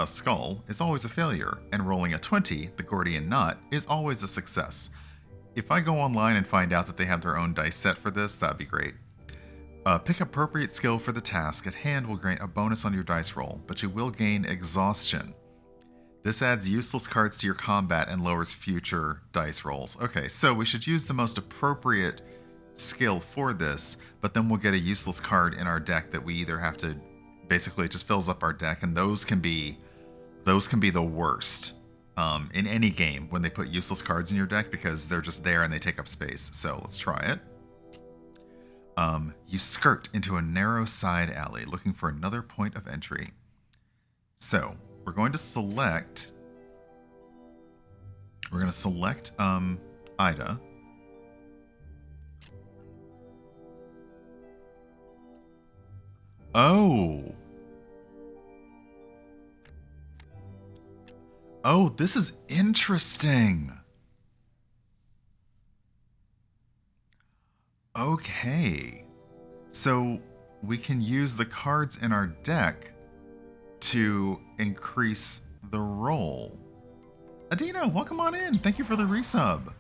a skull, is always a failure, and rolling a 20, the Gordian knot, is always a success. If I go online and find out that they have their own dice set for this, that'd be great. Pick appropriate skill for the task at hand will grant a bonus on your dice roll, but you will gain exhaustion. This adds useless cards to your combat and lowers future dice rolls. Okay, so we should use the most appropriate skill for this, but then we'll get a useless card in our deck that we either have to... Basically, it just fills up our deck, and those can be the worst in any game when they put useless cards in your deck because they're just there and they take up space. So let's try it. You skirt into a narrow side alley looking for another point of entry. So we're going to select... Ida. Oh, this is interesting. Okay. So we can use the cards in our deck to increase the roll. Adina, welcome on in. Thank you for the resub.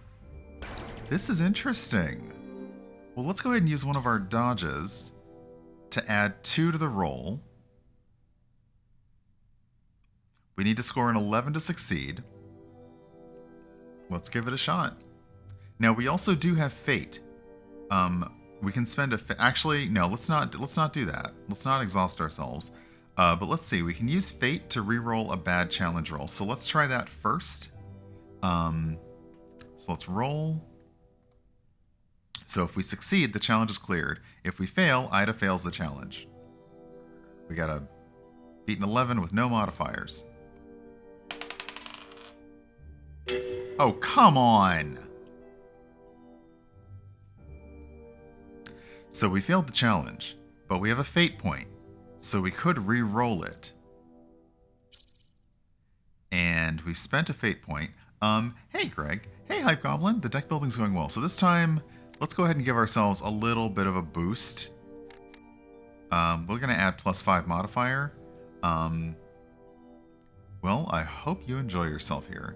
This is interesting. Well, let's go ahead and use one of our dodges to add 2 to the roll. We need to score an 11 to succeed. Let's give it a shot. Now we also do have fate. We can spend actually no. Let's not do that. Let's not exhaust ourselves. But let's see. We can use fate to reroll a bad challenge roll. So let's try that first. So let's roll. So if we succeed, the challenge is cleared. If we fail, Ida fails the challenge. We gotta beat an 11 with no modifiers. Oh, come on! So we failed the challenge, but we have a fate point, so we could re-roll it. And we've spent a fate point. Hey Greg. Hey Hype Goblin. The deck building's going well. So this time, let's go ahead and give ourselves a little bit of a boost. We're gonna add +5 modifier. Well, I hope you enjoy yourself here.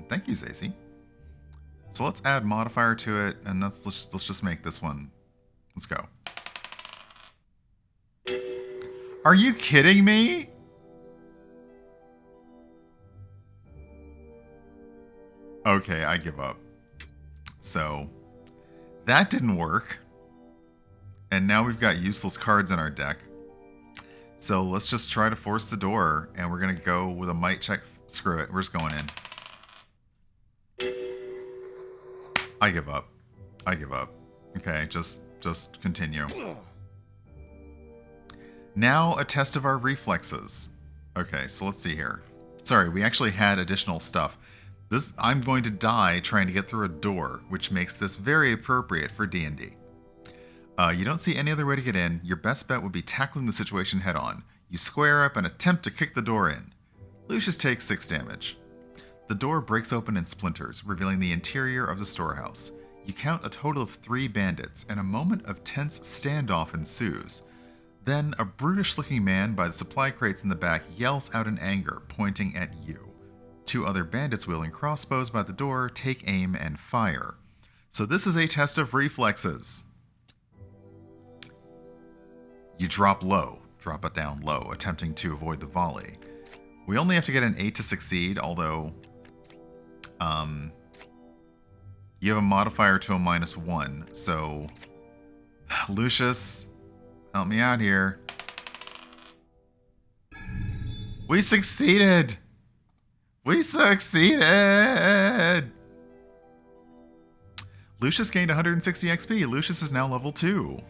Thank you, Zacy. So let's add modifier to it, and let's just make this one. Let's go. Are you kidding me? Okay, I give up. So that didn't work. And now we've got useless cards in our deck. So let's just try to force the door, and we're going to go with a might check. Screw it. We're just going in. I give up. I give up. Okay, just continue. Now a test of our reflexes. Okay, so let's see here. Sorry, we actually had additional stuff. I'm going to die trying to get through a door, which makes this very appropriate for D&D. You don't see any other way to get in. Your best bet would be tackling the situation head on. You square up and attempt to kick the door in. Lucius takes 6 damage. The door breaks open in splinters, revealing the interior of the storehouse. You count a total of 3 bandits, and a moment of tense standoff ensues. Then, a brutish-looking man by the supply crates in the back yells out in anger, pointing at you. 2 other bandits wielding crossbows by the door take aim and fire. So this is a test of reflexes. You drop low, drop it down low, attempting to avoid the volley. We only have to get an 8 to succeed, although you have a modifier to a -1, so Lucius, help me out here. We succeeded! We succeeded! Lucius gained 160 XP. Lucius is now level 2.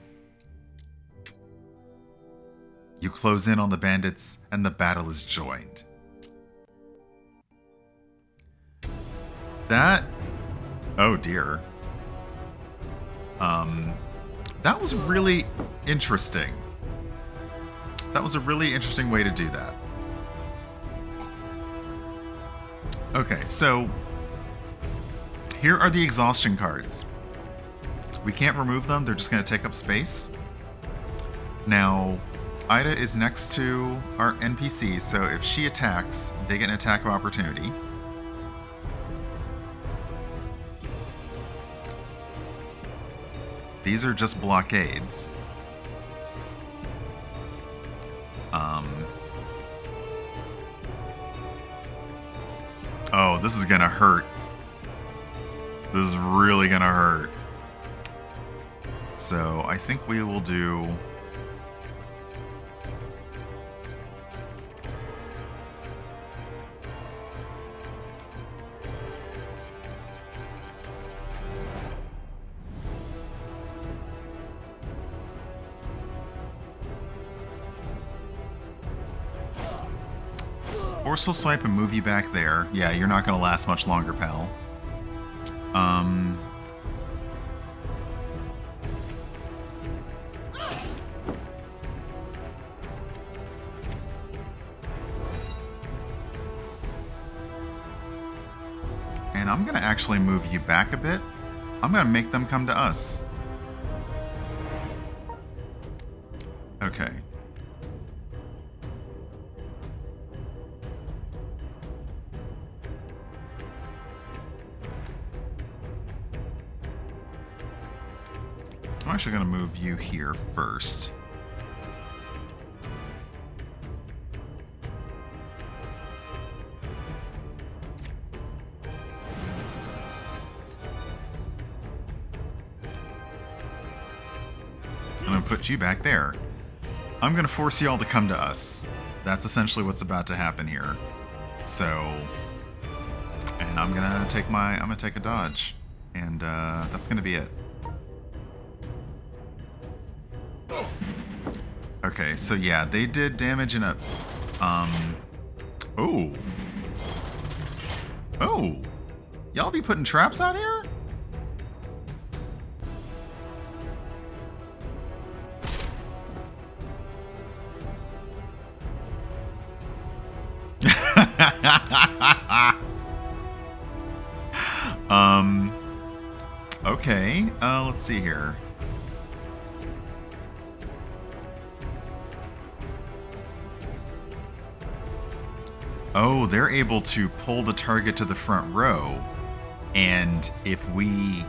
You close in on the bandits, and the battle is joined. That... Oh dear. That was really interesting. That was a really interesting way to do that. Okay, so here are the exhaustion cards. We can't remove them, they're just going to take up space. Now, Ida is next to our NPC, so if she attacks, they get an attack of opportunity. These are just blockades. Oh, this is gonna hurt. This is really gonna hurt. So I think we will do... Forceful swipe and move you back there. Yeah, you're not gonna last much longer, pal. And I'm gonna actually move you back a bit. I'm gonna make them come to us. Okay. So I'm actually going to move you here first. I'm going to put you back there. I'm going to force you all to come to us. That's essentially what's about to happen here. So, and I'm going to take a dodge. And that's going to be it. Okay, so yeah, they did damage in a... Oh. Oh. Y'all be putting traps out here? Okay, let's see here. Oh, they're able to pull the target to the front row, and if we...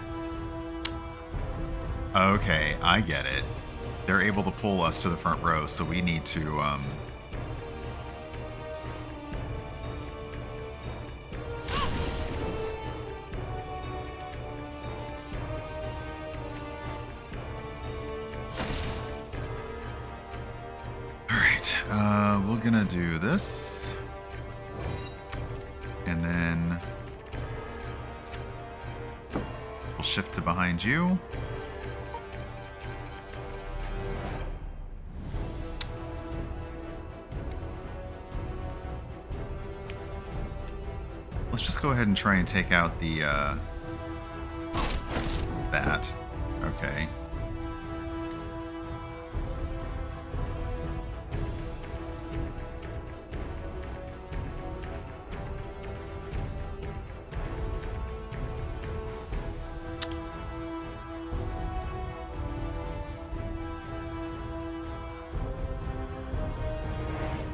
Okay, I get it. They're able to pull us to the front row, so we need to, we're gonna do this. And then we'll shift to behind you. Let's just go ahead and try and take out the, that. Okay.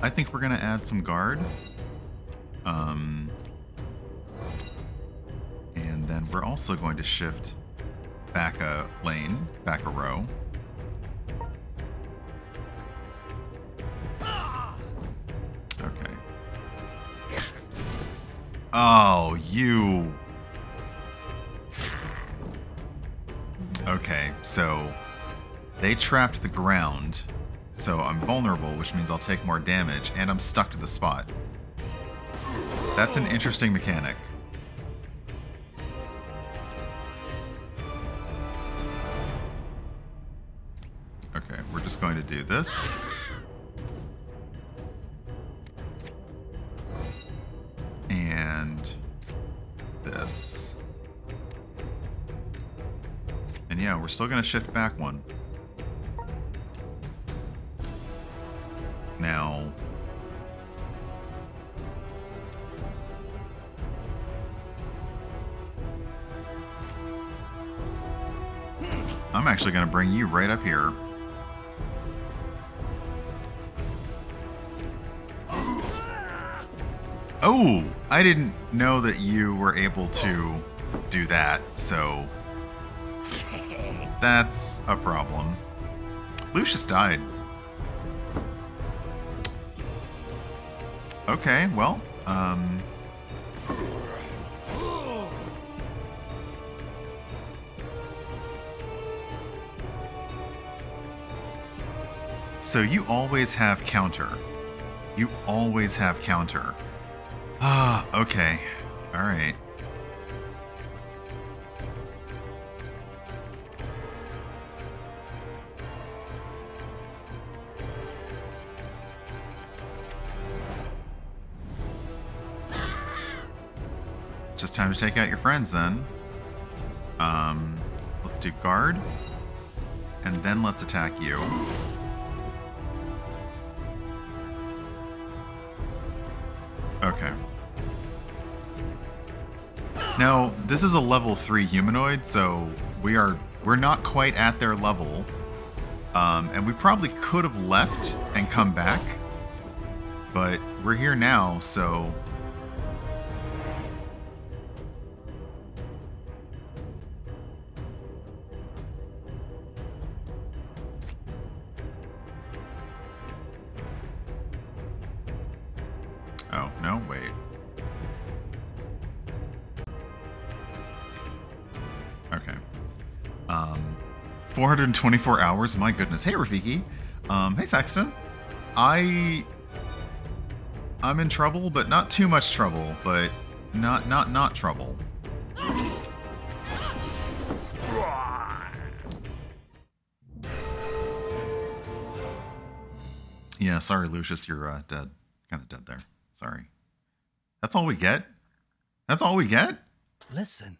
I think we're gonna add some guard. And then we're also going to shift back a lane, back a row. Okay. Oh, you... Okay, so they trapped the ground. So I'm vulnerable, which means I'll take more damage, and I'm stuck to the spot. That's an interesting mechanic. Okay, we're just going to do this. And this. And yeah, we're still going to shift back one. Now, I'm actually going to bring you right up here. Oh, I didn't know that you were able to do that, so that's a problem. Lucius died. Okay, well, so you always have counter. You always have counter. Ah, okay. All right. It's just time to take out your friends then. Let's do guard. And then let's attack you. Okay. Now, this is a level 3 humanoid, so we're not quite at their level. And we probably could have left and come back. But we're here now, so... Oh, no, wait. Okay. 424 hours? My goodness. Hey, Rafiki. Hey, Saxton. I'm in trouble, but not too much trouble, but not trouble. Yeah, sorry, Lucius, you're dead. Kind of dead there. Sorry. That's all we get? That's all we get? Listen.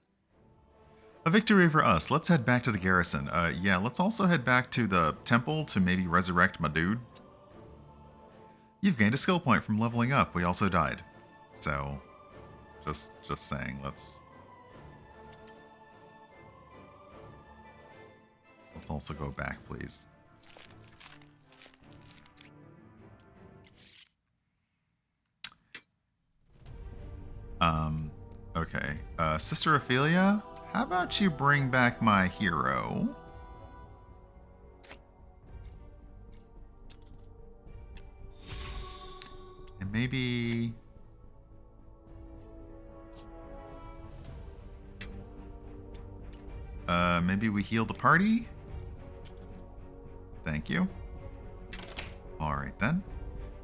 A victory for us. Let's head back to the garrison. Yeah, let's also head back to the temple to maybe resurrect my dude. You've gained a skill point from leveling up. We also died. So, just saying, let's also go back, please. Okay. Sister Ophelia, how about you bring back my hero? And maybe... maybe we heal the party? Thank you. Alright then.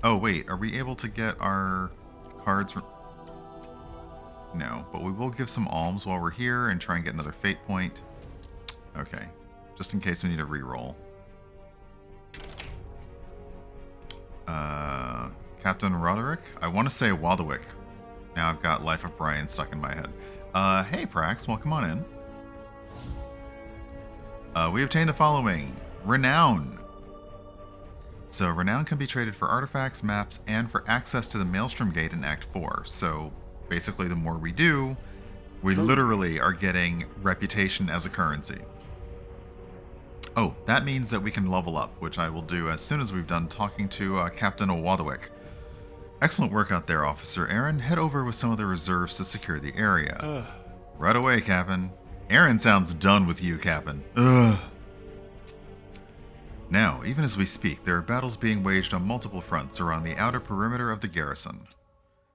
Oh wait, are we able to get our cards? No, but we will give some alms while we're here and try and get another fate point. Okay, just in case we need a reroll. Captain Roderick? I want to say Wadwick. Now I've got Life of Brian stuck in my head. Hey Prax, welcome on in. We obtained the following. Renown. So Renown can be traded for artifacts, maps, and for access to the Maelstrom Gate in Act 4. So basically the more we do, we literally are getting reputation as a currency. Oh, that means that we can level up, which I will do as soon as we've done talking to Captain Wadwick. Excellent work out there, Officer Aaron. Head over with some of the reserves to secure the area. Right away, Captain. Aaron sounds done with you, Captain. Ugh. Now, even as we speak, there are battles being waged on multiple fronts around the outer perimeter of the garrison.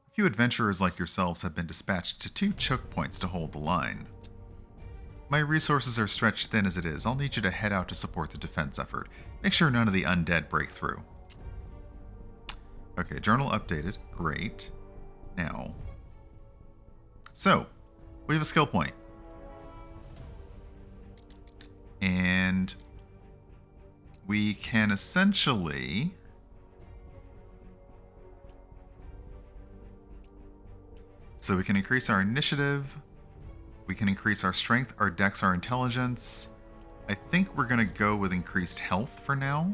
A few adventurers like yourselves have been dispatched to 2 choke points to hold the line. My resources are stretched thin as it is. I'll need you to head out to support the defense effort. Make sure none of the undead break through. Okay, journal updated. Great. Now. So, we have a skill point. And we can essentially... So we can increase our initiative. We can increase our strength, our dex, our intelligence. I think we're going to go with increased health for now.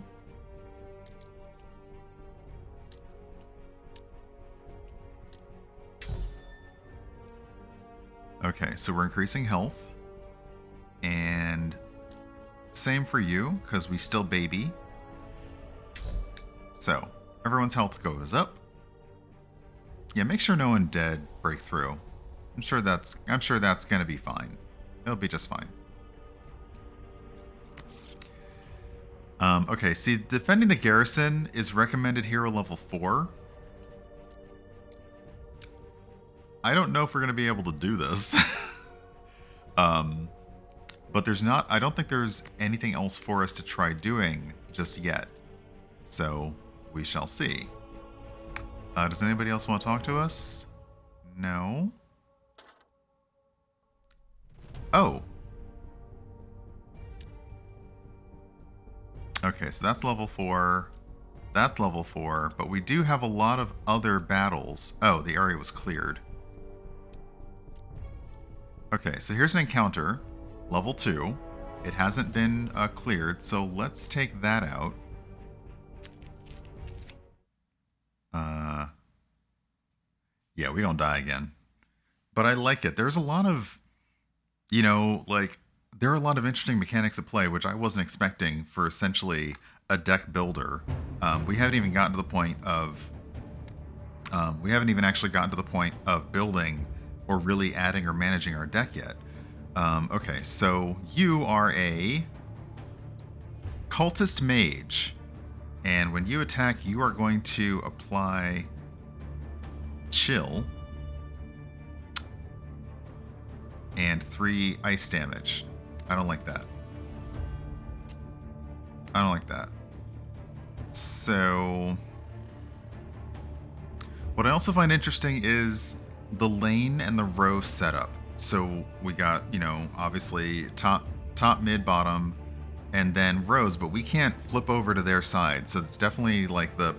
Okay, so we're increasing health. And same for you, because we still baby. So, everyone's health goes up. Yeah, make sure no undead break through. I'm sure that's gonna be fine. It'll be just fine. Okay, see, defending the garrison is recommended hero level 4. I don't know if we're gonna be able to do this. But I don't think there's anything else for us to try doing just yet. So, we shall see. Does anybody else want to talk to us? No. Oh. Okay, so that's level 4. That's level 4, but we do have a lot of other battles. Oh, the area was cleared. Okay, so here's an encounter. Level 2. It hasn't been cleared, so let's take that out. Yeah, we don't die again. But I like it. There's a lot of, there are a lot of interesting mechanics at play, which I wasn't expecting for essentially a deck builder. We haven't even gotten to the point of, building or really adding or managing our deck yet. Okay, so you are a cultist mage, and when you attack, you are going to apply chill, and 3 ice damage. I don't like that. I don't like that. So, what I also find interesting is the lane and the row setup. So we got, you know, obviously top, mid, bottom, and then rows, but we can't flip over to their side. So it's definitely like the,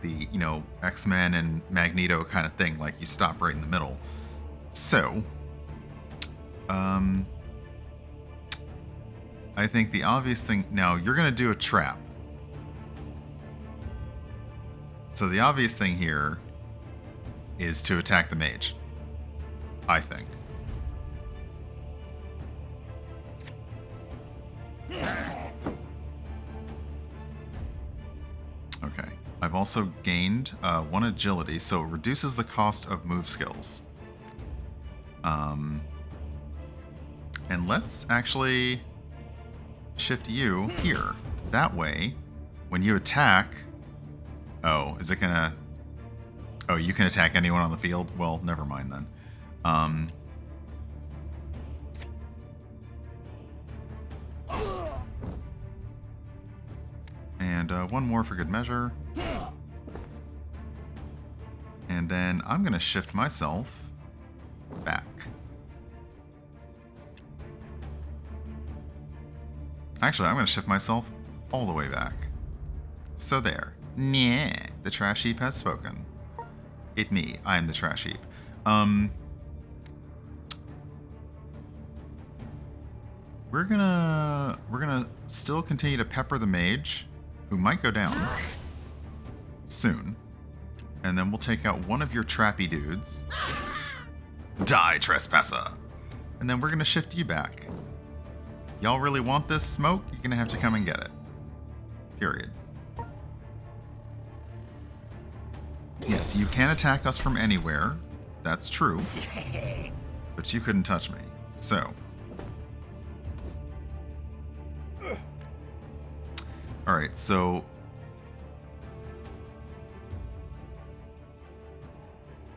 you know, X-Men and Magneto kind of thing. Like you stop right in the middle. So, I think the obvious thing now, you're going to do a trap. So the obvious thing here is to attack the mage, I think. Okay. I've also gained 1 agility, so it reduces the cost of move skills. And let's actually shift you here. That way, when you attack... Oh, is it gonna... Oh, you can attack anyone on the field? Well, never mind then. And 1 more for good measure. And then I'm gonna shift myself back. Actually, I'm gonna shift myself all the way back. So there. Nyeh, the trash heap has spoken. It me. I am the trash heap. We're gonna still continue to pepper the mage, who might go down soon, and then we'll take out one of your trappy dudes. Die, trespasser! And then we're gonna shift you back. Y'all really want this smoke? You're gonna have to come and get it. Period. Yes, you can attack us from anywhere. That's true. But you couldn't touch me. So. Alright, so.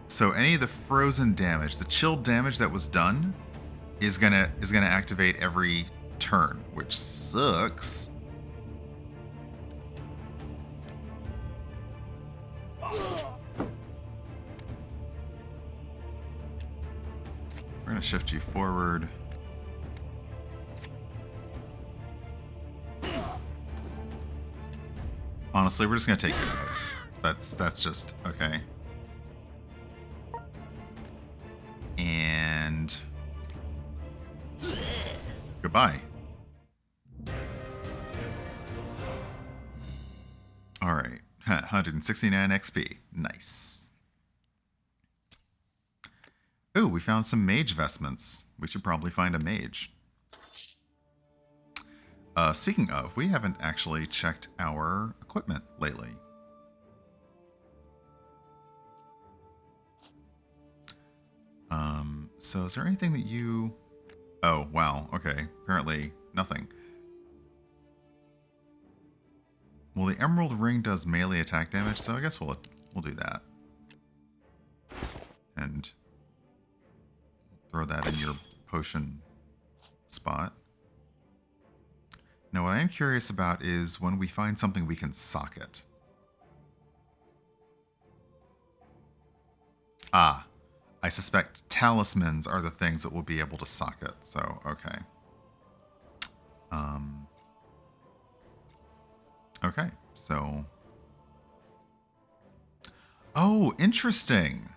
So any of the frozen damage, the chilled damage that was done, is gonna activate every turn, which sucks. We're gonna shift you forward. Honestly, we're just gonna take care of it. That's just okay. And goodbye. All right, 169 XP. Nice. Ooh, we found some mage vestments. We should probably find a mage. Speaking of, we haven't actually checked our equipment lately. So is there anything that you... Oh, wow. Okay. Apparently nothing. Well, the emerald ring does melee attack damage, so I guess we'll do that. And throw that in your potion spot. Now, what I am curious about is when we find something we can socket. Ah, I suspect talismans are the things that we'll be able to socket, so okay. Okay, so... Oh, interesting!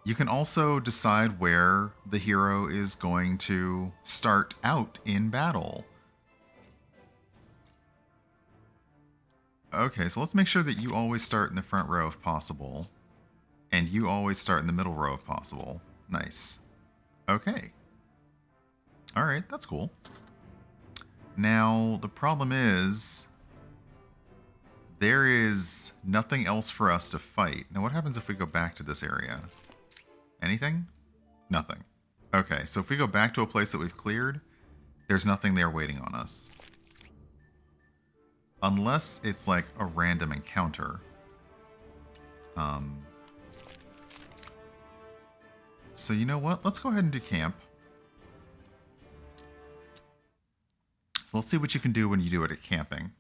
You can also decide where the hero is going to start out in battle. Okay, so let's make sure that you always start in the front row if possible. And you always start in the middle row if possible. Nice. Okay. Alright, that's cool. Now, the problem is... there is nothing else for us to fight. Now, what happens if we go back to this area? Anything? Nothing. Okay, so if we go back to a place that we've cleared, there's nothing there waiting on us. Unless it's like a random encounter. So you know what? Let's go ahead and do camp. So let's see what you can do when you do it at camping.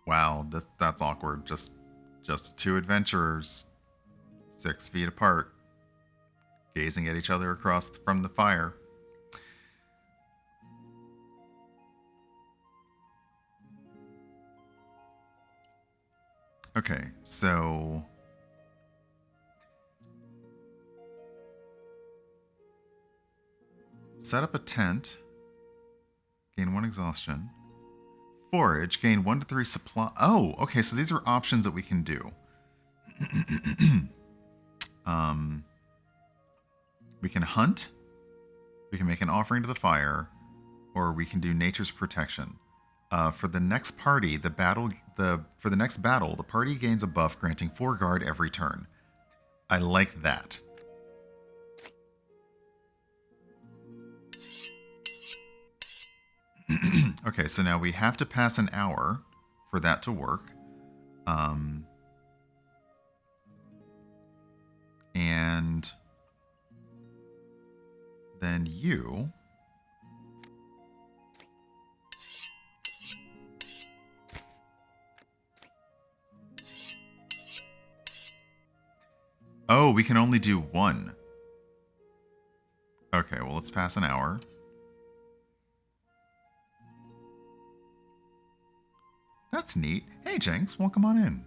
Wow, that's awkward. Just two adventurers, 6 feet apart, gazing at each other across from the fire. Okay, so set up a tent, gain 1 exhaustion. Forage, gain 1 to 3 supply. Oh, okay, so these are options that we can do. We can hunt, we can make an offering to the fire, or we can do nature's protection. For the next party, the next battle, the party gains a buff granting 4 guard every turn. I like that. Okay, so now we have to pass an hour for that to work. And then you... Oh, we can only do 1. Okay, well, let's pass an hour. That's neat. Hey, Jenks, welcome on in.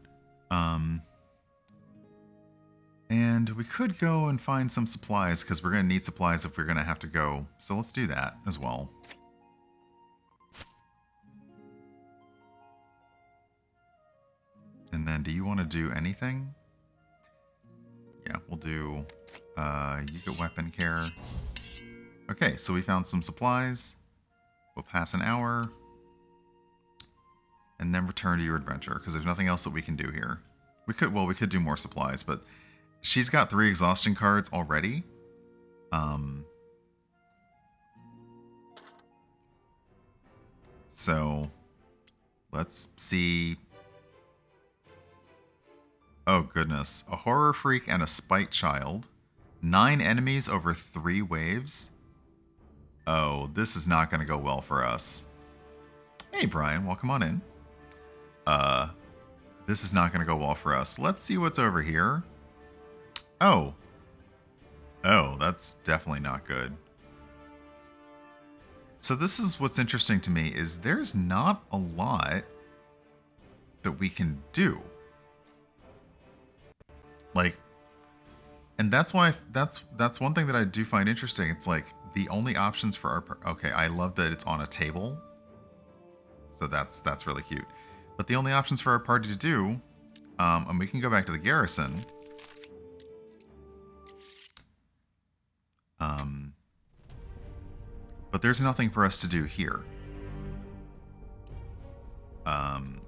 And we could go and find some supplies, because we're going to need supplies if we're going to have to go. So let's do that as well. And then, do you want to do anything? Yeah, we'll do, you get weapon care. Okay, so we found some supplies. We'll pass an hour. And then return to your adventure, because there's nothing else that we can do here. We could do more supplies, but she's got 3 exhaustion cards already. So let's see. Oh goodness, a horror freak and a spite child. 9 enemies over 3 waves. Oh, this is not going to go well for us. Hey Brian, welcome on in. This is not going to go well for us. Let's see what's over here. Oh. Oh, that's definitely not good. So this is what's interesting to me, is there's not a lot that we can do. Like, and that's why, that's one thing that I do find interesting. It's like, the only options for our, okay, I love that it's on a table. So that's really cute. But the only options for our party to do, and we can go back to the garrison. But there's nothing for us to do here.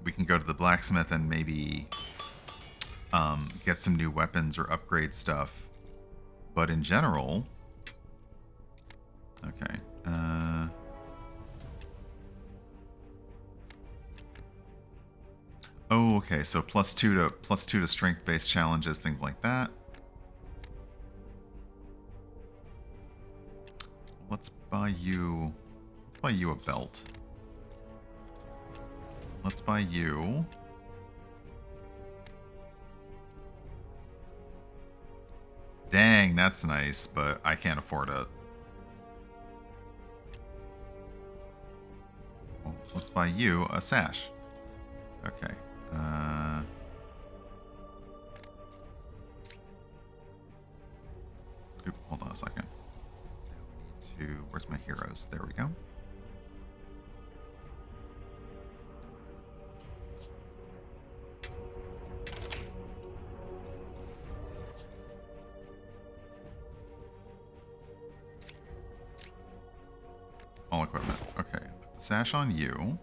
We can go to the blacksmith and maybe get some new weapons or upgrade stuff. But in general, okay. Oh, okay. So +2 to strength-based challenges, things like that. Let's buy you a belt. Let's buy you. Dang, that's nice, but I can't afford it. Well, let's buy you a sash. Okay. Oop, hold on a second. Now we need to... Where's my heroes? There we go. All equipment. Okay. Put the sash on you.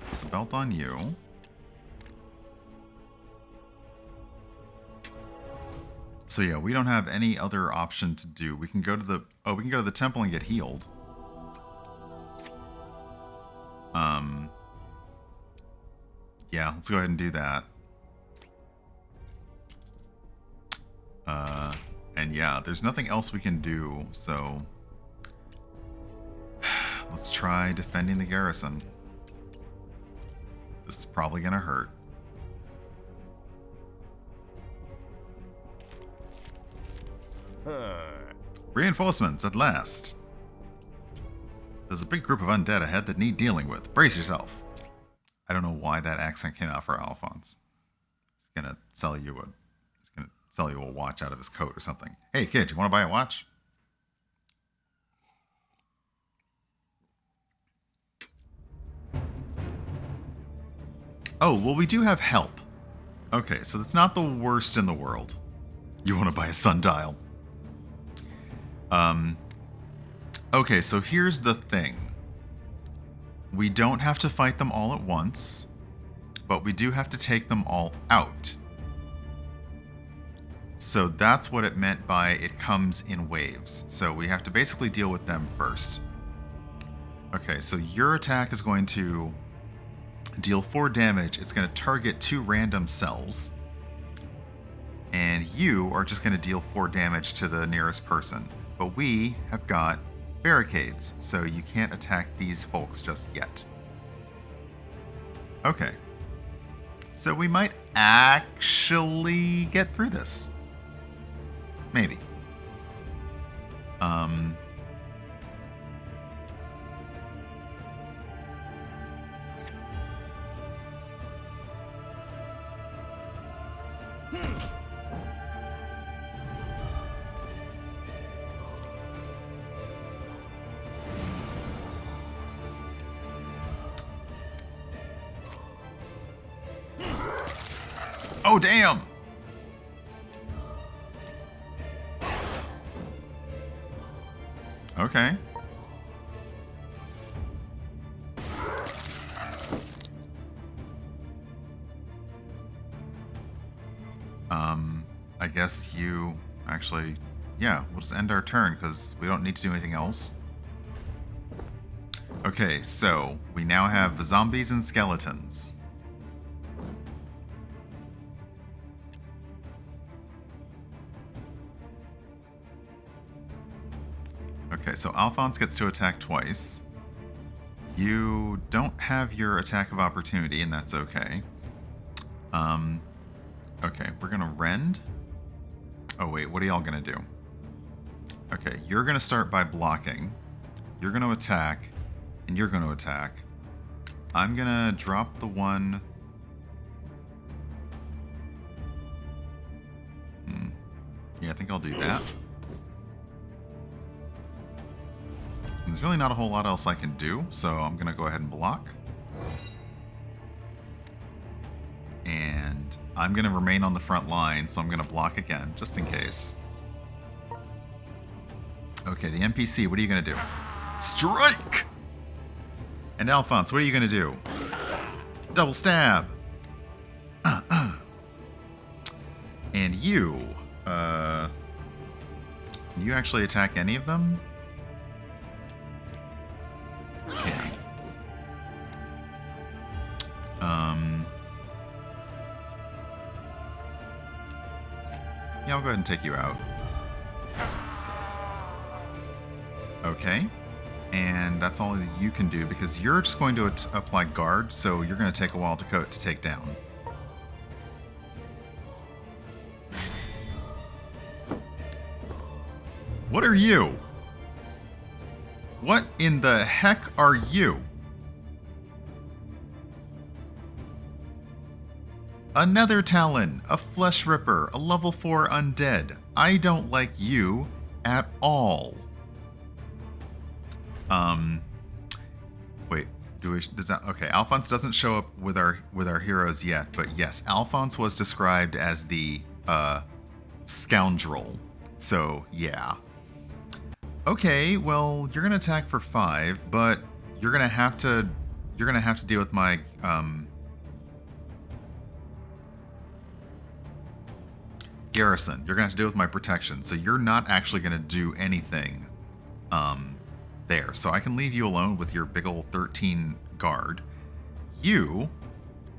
Put the belt on you. So yeah, we don't have any other option to do. We can go to the... Oh, we can go to the temple and get healed. Yeah, let's go ahead and do that. And yeah, there's nothing else we can do, so let's try defending the garrison. This is probably gonna hurt. Reinforcements at last. There's a big group of undead ahead that need dealing with. Brace yourself. I don't know why that accent came out for Alphonse. He's gonna sell you a watch out of his coat or something. Hey kid, you want to buy a watch? Oh, well, we do have help. Okay, so that's not the worst in the world. You want to buy a sundial? Okay, so here's the thing. We don't have to fight them all at once, but we do have to take them all out. So that's what it meant by it comes in waves. So we have to basically deal with them first. Okay, so your attack is going to deal 4 damage. It's going to target 2 random cells. And you are just going to deal 4 damage to the nearest person. But we have got barricades, so you can't attack these folks just yet. Okay. So we might actually get through this. Maybe. Oh, damn! Okay. I guess you actually... Yeah, we'll just end our turn because we don't need to do anything else. Okay, so we now have zombies and skeletons. Okay, so Alphonse gets to attack twice. You don't have your attack of opportunity, and that's okay. Okay, we're gonna rend. Oh wait, what are y'all gonna do? Okay, you're gonna start by blocking. You're gonna attack, and you're gonna attack. I'm gonna drop the one... Yeah, I think I'll do that. There's really not a whole lot else I can do, so I'm going to go ahead and block. And I'm going to remain on the front line, so I'm going to block again, just in case. Okay, the NPC, what are you going to do? Strike! And Alphonse, what are you going to do? Double stab! And you, can you actually attack any of them? Yeah, I'll go ahead and take you out. Okay. And that's all you can do because you're just going to apply guard, so you're going to take a while to take down. What are you? What in the heck are you? Another Talon, a Flesh Ripper, a level 4 undead. I don't like you at all. Wait, does that... Okay, Alphonse doesn't show up with our heroes yet, but yes, Alphonse was described as the, scoundrel. So, yeah. Okay, well, you're gonna attack for 5, but you're gonna have to deal with my, garrison. You're gonna have to deal with my protection, so you're not actually gonna do anything there. So I can leave you alone with your big ol' 13 guard. You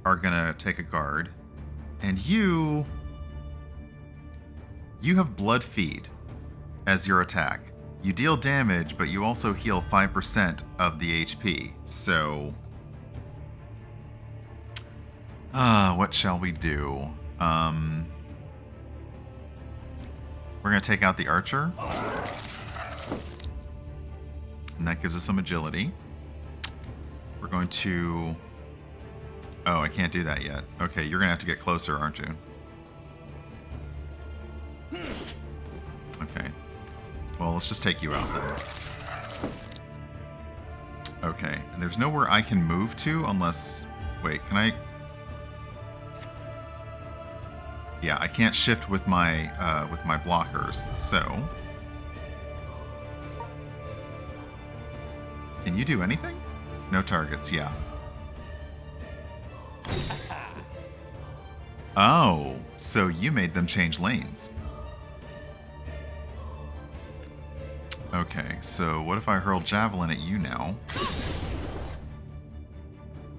are gonna take a guard, and you have blood feed as your attack. You deal damage, but you also heal 5% of the HP. So, what shall we do? We're gonna take out the archer, and that gives us some agility. We're going to... Oh, I can't do that yet. Okay, you're gonna have to get closer, aren't you? Okay. Well, let's just take you out then. Okay, and there's nowhere I can move to unless... Wait, can I... Yeah, I can't shift with my blockers, so... Can you do anything? No targets, yeah. Oh, so you made them change lanes. Okay, so what if I hurl javelin at you now?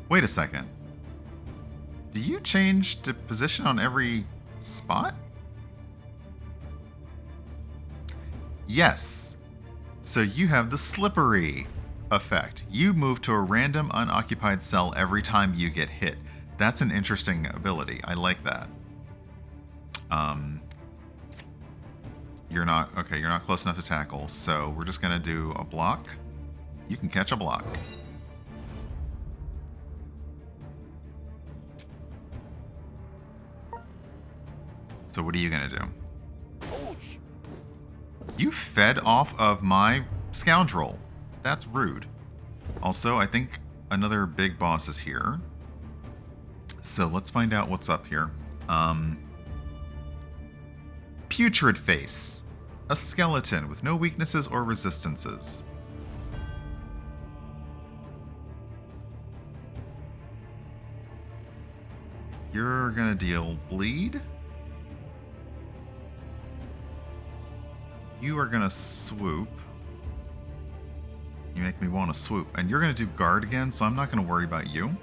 Wait a second. Do you change to position on every spot? Yes. So you have the slippery effect. You move to a random unoccupied cell every time you get hit. That's an interesting ability. I like that. You're not... Okay, you're not close enough to tackle, so we're just gonna do a block. You can catch a block. So what are you gonna do? You fed off of my scoundrel. That's rude. Also, I think another big boss is here. So let's find out what's up here. Putrid Face. A skeleton with no weaknesses or resistances. You're gonna deal bleed. You are gonna swoop. You make me want to swoop. And you're gonna do guard again, so I'm not gonna worry about you.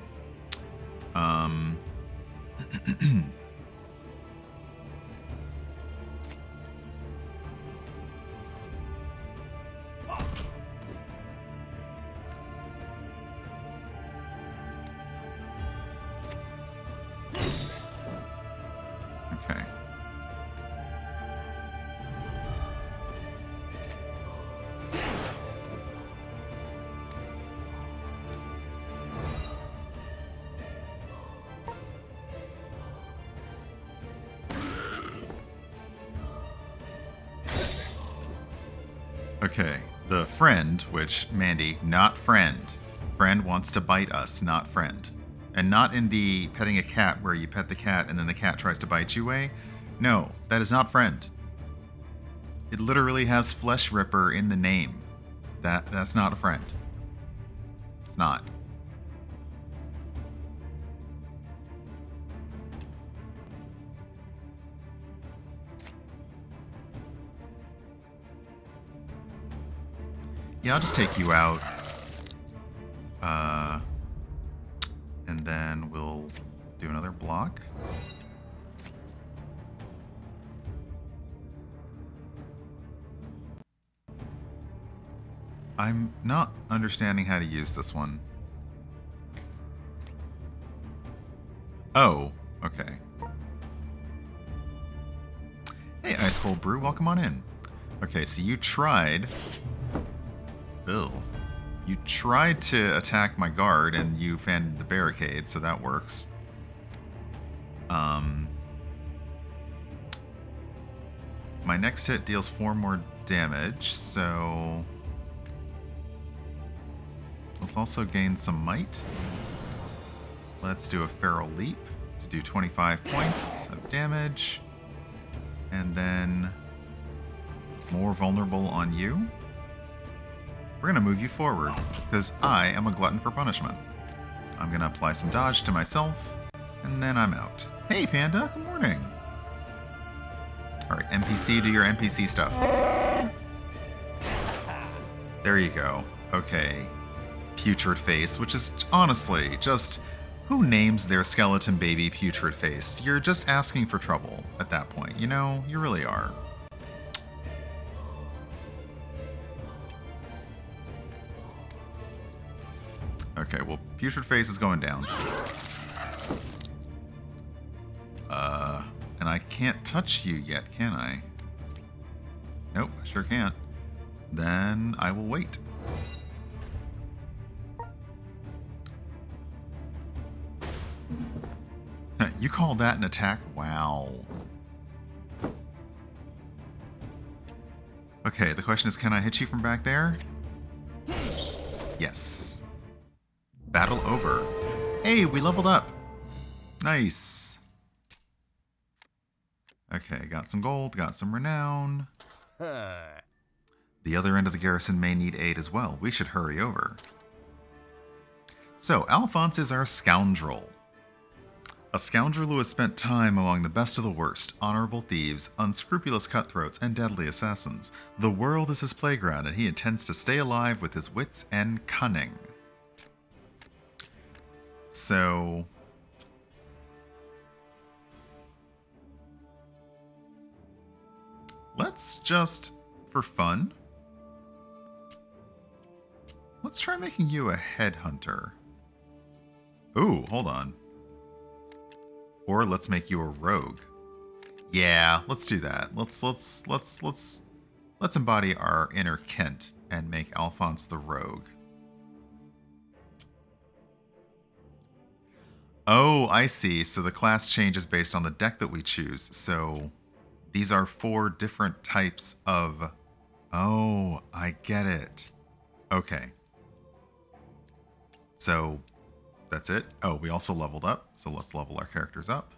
Okay. Okay, the friend, which, Mandy, not friend. Friend wants to bite us, not friend. And not in the petting a cat where you pet the cat and then the cat tries to bite you way. No, that is not friend. It literally has Flesh Ripper in the name. That's not a friend. It's not. Yeah, I'll just take you out. And then we'll do another block. I'm not understanding how to use this one. Oh, okay. Hey, Ice Cold Brew, welcome on in. Okay, so you tried... Ew. You tried to attack my guard and you fanned the barricade, so that works. My next hit deals 4 more damage, so... Let's also gain some might. Let's do a feral leap to do 25 points of damage. And then more vulnerable on you. We're going to move you forward, because I am a glutton for punishment. I'm going to apply some dodge to myself, and then I'm out. Hey, Panda, good morning. Alright, NPC, do your NPC stuff. There you go. Okay. Putrid Face, which is honestly just Who names their skeleton baby putrid face? You're just asking for trouble at that point. You know, you really are. Okay, well, putrid face is going down. And I can't touch you yet, can I? Nope, I sure can't. Then I will wait. You call that an attack? Wow. Okay, the question is, can I hit you from back there? Yes. Battle over. Hey, we leveled up. Nice. Okay, got some gold, got some renown. The other end of the garrison may need aid as well. We should hurry over. So, Alphonse is our scoundrel. A scoundrel who has spent time among the best of the worst, honorable thieves, unscrupulous cutthroats, and deadly assassins. The world is his playground, and he intends to stay alive with his wits and cunning. So... let's just, for fun, let's try making you a headhunter. Ooh, hold on. Or let's make you a rogue. Yeah, let's do that. Let's embody our inner Kent and make Alphonse the rogue. Oh, I see. So the class changes based on the deck that we choose. So these are 4 different types of... oh, I get it. Okay. So that's it. Oh, we also leveled up. So let's level our characters up.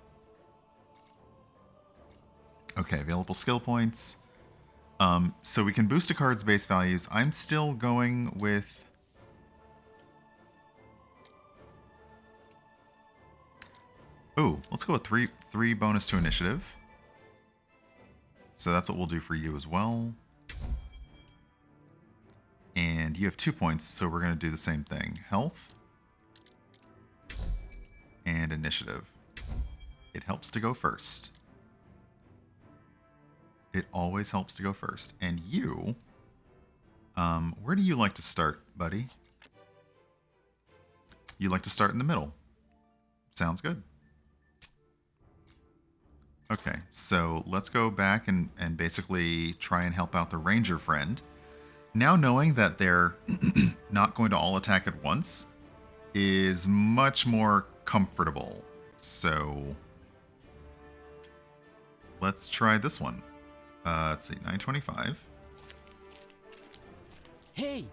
Okay, available skill points. So we can boost a card's base values. I'm still going with... ooh, let's go with three bonus to initiative. So that's what we'll do for you as well. And you have 2 points, so we're going to do the same thing. Health and initiative. It helps to go first. It always helps to go first. And you, where do you like to start, buddy? You like to start in the middle. Sounds good. Okay, so let's go back and basically try and help out the ranger friend. Now knowing that they're not going to all attack at once is much more comfortable. So let's try this one. Let's see, 925. Hey!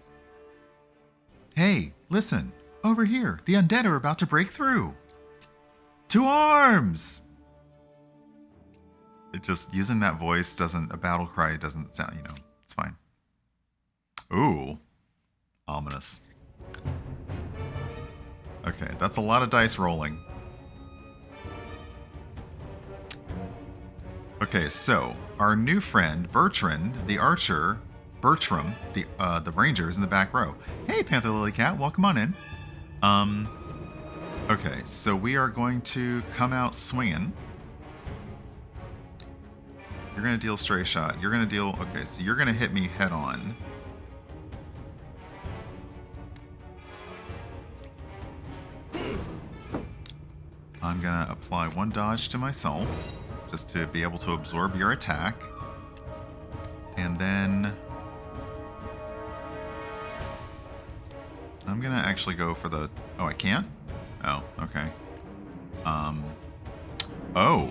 Hey, listen. Over here, the undead are about to break through. To arms! It just, using that voice doesn't, a battle cry doesn't sound, you know, it's fine. Ooh. Ominous. Okay, that's a lot of dice rolling. Okay, so, our new friend, Bertrand, the archer, Bertram, the ranger, is in the back row. Hey, Panther Lily Cat, welcome on in. Okay, so we are going to come out swinging. You're going to deal stray shot. You're going to deal... okay, so you're going to hit me head on. I'm going to apply 1 dodge to myself, just to be able to absorb your attack. And then... I'm going to actually go for the... oh, I can't? Oh, okay. Oh!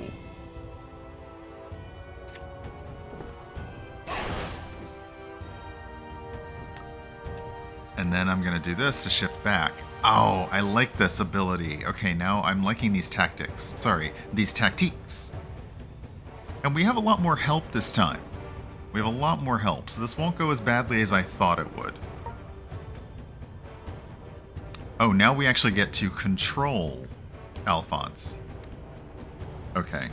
And then I'm going to do this to shift back. Oh, I like this ability. Okay, now I'm liking these tactics. Sorry, these tactiques. And we have a lot more help this time. We have a lot more help, so this won't go as badly as I thought it would. Oh, now we actually get to control Alphonse. Okay.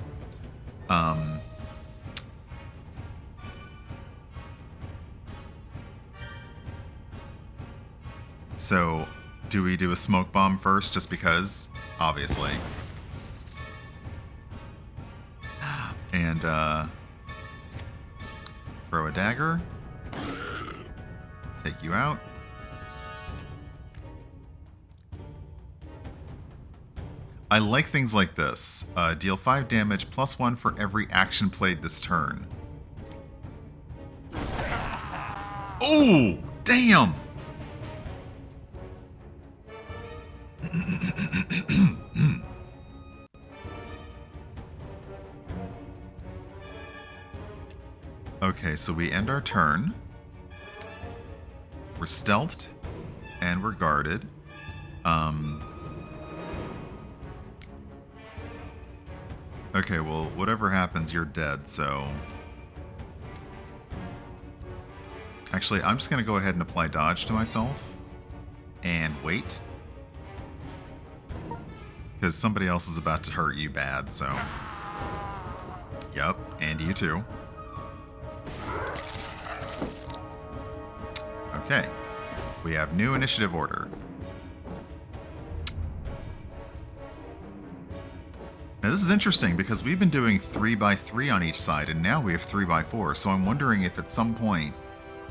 So, do we do a smoke bomb first, just because? obviously. And throw a dagger. Take you out. I like things like this. Deal 5 damage plus 1 for every action played this turn. Oh, damn! Okay, so we end our turn. We're stealthed and we're guarded. Okay, well, whatever happens, you're dead, so... Actually, I'm just going to go ahead and apply dodge to myself. And wait. Because somebody else is about to hurt you bad, so... Yep, and you too. Okay. We have new initiative order. Now this is interesting because we've been doing 3x3 on each side and now we have 3x4, so I'm wondering if at some point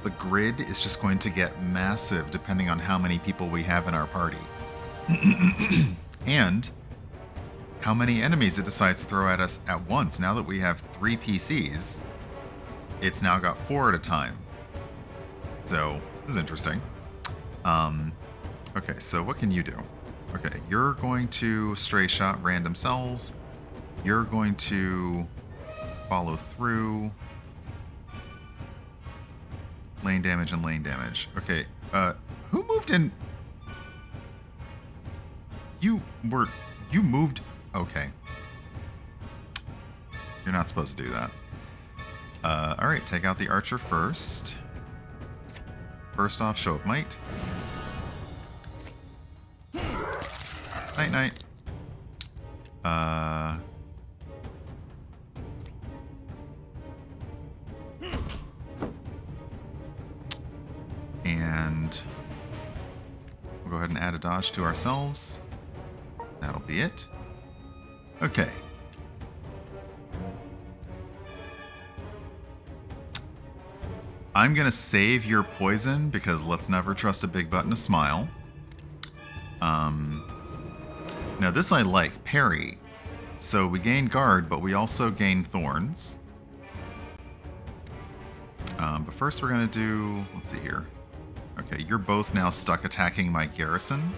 the grid is just going to get massive depending on how many people we have in our party. And how many enemies it decides to throw at us at once. Now that we have 3 PCs, it's now got 4 at a time. So, this is interesting. Okay, so what can you do? Okay, you're going to stray shot random cells. You're going to follow through. Lane damage and lane damage. Okay, who moved in? You moved. Okay. You're not supposed to do that. Alright, take out the archer first. First off, show of might. Night night. And we'll go ahead and add a dodge to ourselves. That'll be it. Okay. I'm going to save your poison because let's never trust a big button to smile. Now this I like, parry. So we gain guard, but we also gain thorns. But first we're going to do, let's see here. Okay, you're both now stuck attacking my garrison.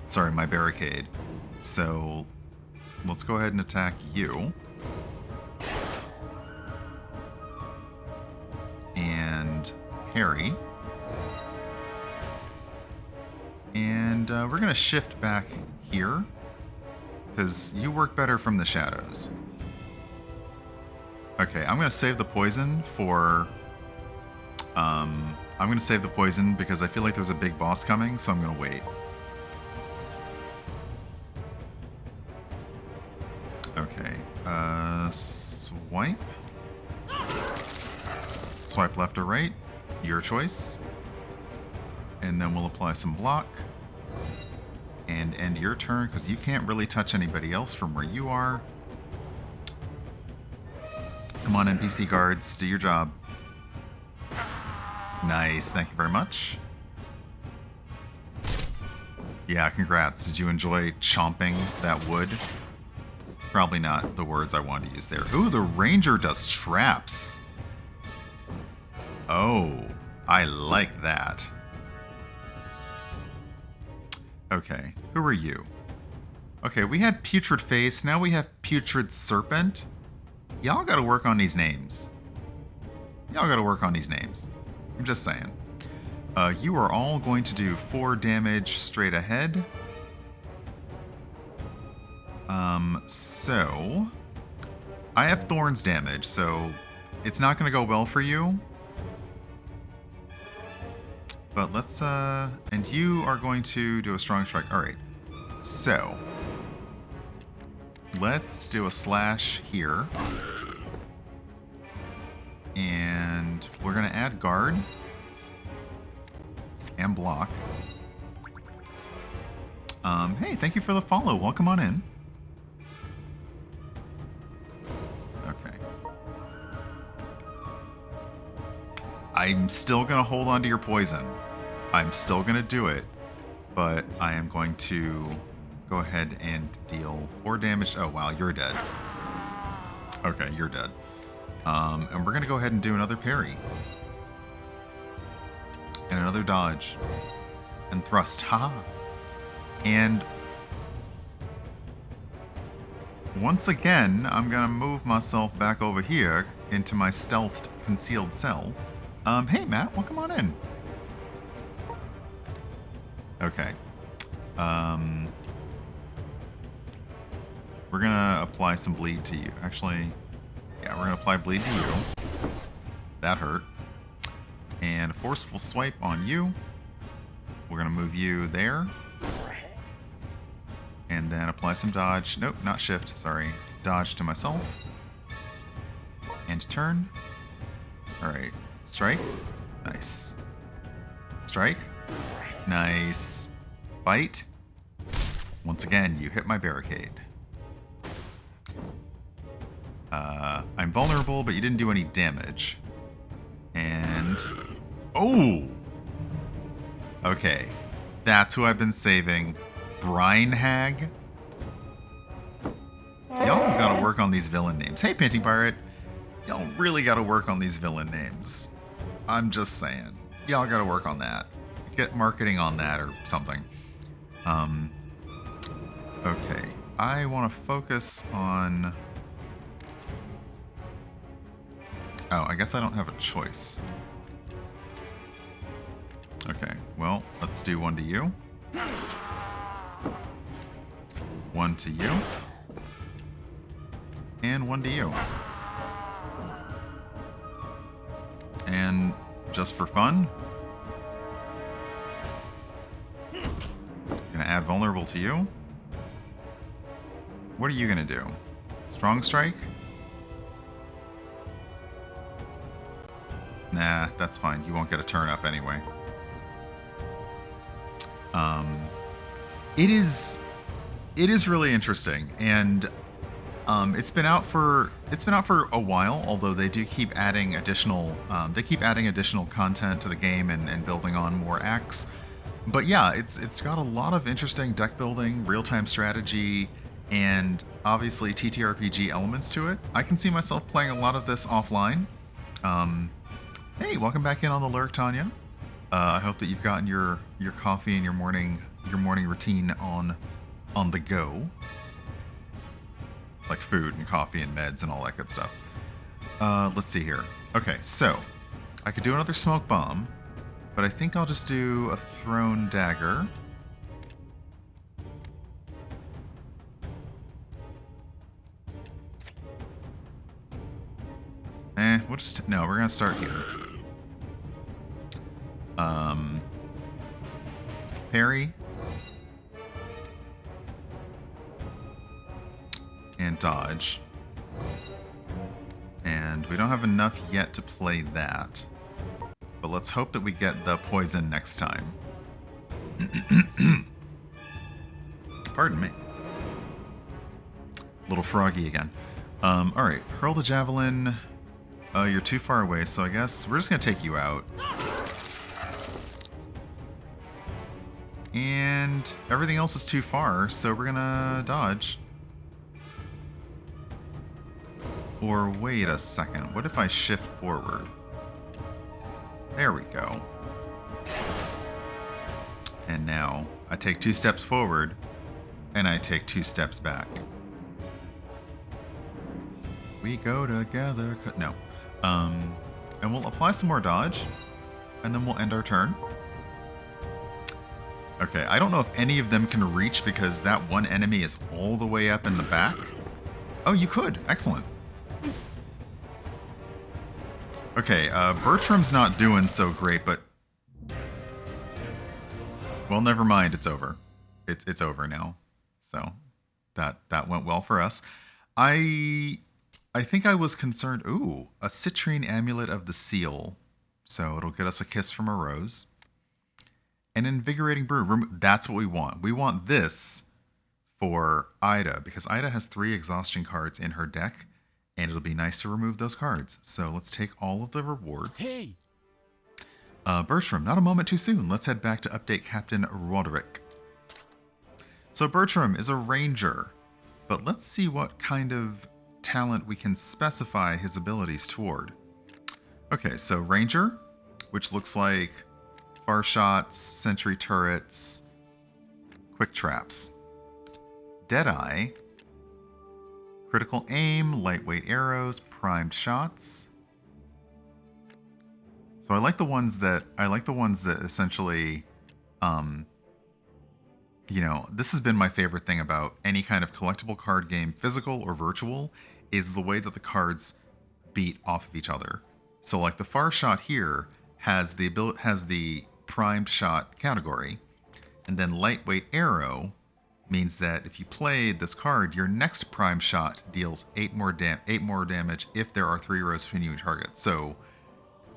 Sorry, my barricade. So let's go ahead and attack you. And parry. And we're going to shift back here because you work better from the shadows. Okay, I'm going to save the poison for... I'm going to save the poison because I feel like there's a big boss coming, so I'm going to wait. Okay, swipe. Swipe left or right, your choice. And then we'll apply some block. And end your turn, because you can't really touch anybody else from where you are. Come on, NPC guards, do your job. Nice, thank you very much. Yeah, congrats. Did you enjoy chomping that wood? Probably not the words I wanted to use there. Ooh, the ranger does traps. Oh, I like that. Okay, who are you? Okay, we had Putrid Face, now we have Putrid Serpent. Y'all gotta work on these names. Y'all gotta work on these names. I'm just saying. You are all going to do 4 damage straight ahead. So... I have Thorns damage, so it's not gonna go well for you. But let's, and you are going to do a strong strike. Alright. So. Let's do a slash here. And we're going to add guard. And block. Hey, thank you for the follow. Welcome on in. Okay. I'm still going to hold on to your poison. I'm still going to do it, but I am going to go ahead and deal 4 damage. Oh, wow, you're dead. Okay, you're dead. And we're going to go ahead and do another parry. And another dodge. And thrust. Haha. And once again, I'm going to move myself back over here into my stealthed concealed cell. Hey, Matt, welcome on in. Okay. We're going to apply some bleed to you. Actually, yeah, we're going to apply bleed to you. That hurt. And a forceful swipe on you. We're going to move you there. And then apply some dodge. Nope, not shift, sorry. Dodge to myself. And turn. Alright. Strike. Nice. Strike. Nice. Bite. Once again, you hit my barricade. I'm vulnerable, but you didn't do any damage. And... oh! Okay. That's who I've been saving. Brine Hag? Y'all gotta work on these villain names. Hey, Painting Pirate. Y'all really gotta work on these villain names. I'm just saying. Y'all gotta work on that. Get marketing on that or something. Okay. I want to focus on... oh, I guess I don't have a choice. Okay, well, let's do 1 to you. 1 to you. And 1 to you. And just for fun, gonna add vulnerable to you. What are you gonna do? Strong strike? Nah, that's fine. You won't get a turn up anyway. It is really interesting, and it's been out for a while. Although they do keep adding additional content to the game and building on more acts. But yeah, it's got a lot of interesting deck building, real time strategy, and obviously TTRPG elements to it. I can see myself playing a lot of this offline. Hey, welcome back in on the lurk, Tanya. I hope that you've gotten your coffee and your morning routine on the go, like food and coffee and meds and all that good stuff. Let's see here. Okay, so I could do another smoke bomb, but I think I'll just do a thrown dagger. We'll just no. We're gonna start here. Parry. And dodge. And we don't have enough yet to play that. But let's hope that we get the poison next time. Pardon me. Little froggy again. Alright, hurl the javelin. You're too far away, so I guess we're just gonna take you out. And everything else is too far, so we're gonna dodge. Or wait a second, what if I shift forward? There we go. And now I take 2 steps forward, and I take 2 steps back. We go together. No. And we'll apply some more dodge, and then we'll end our turn. Okay, I don't know if any of them can reach because that one enemy is all the way up in the back. Oh, you could. Excellent. Okay, Bertram's not doing so great, but... well, never mind. It's over. It's over now. So that went well for us. I think I was concerned... ooh, a citrine amulet of the seal. So it'll get us a kiss from a rose. An invigorating brew. That's what we want. We want this for Ida, because Ida has 3 exhaustion cards in her deck, and it'll be nice to remove those cards. So let's take all of the rewards. Hey! Bertram, not a moment too soon. Let's head back to update Captain Roderick. So Bertram is a ranger, but let's see what kind of talent we can specify his abilities toward. Okay, so ranger, which looks like far shots, sentry turrets, quick traps. Deadeye, critical aim, lightweight arrows, primed shots. So I like the ones that essentially, this has been my favorite thing about any kind of collectible card game, physical or virtual, is the way that the cards beat off of each other. So like the far shot here has the primed shot category, and then lightweight arrow means that if you play this card, your next prime shot deals 8 more damage if there are 3 rows between you and target. So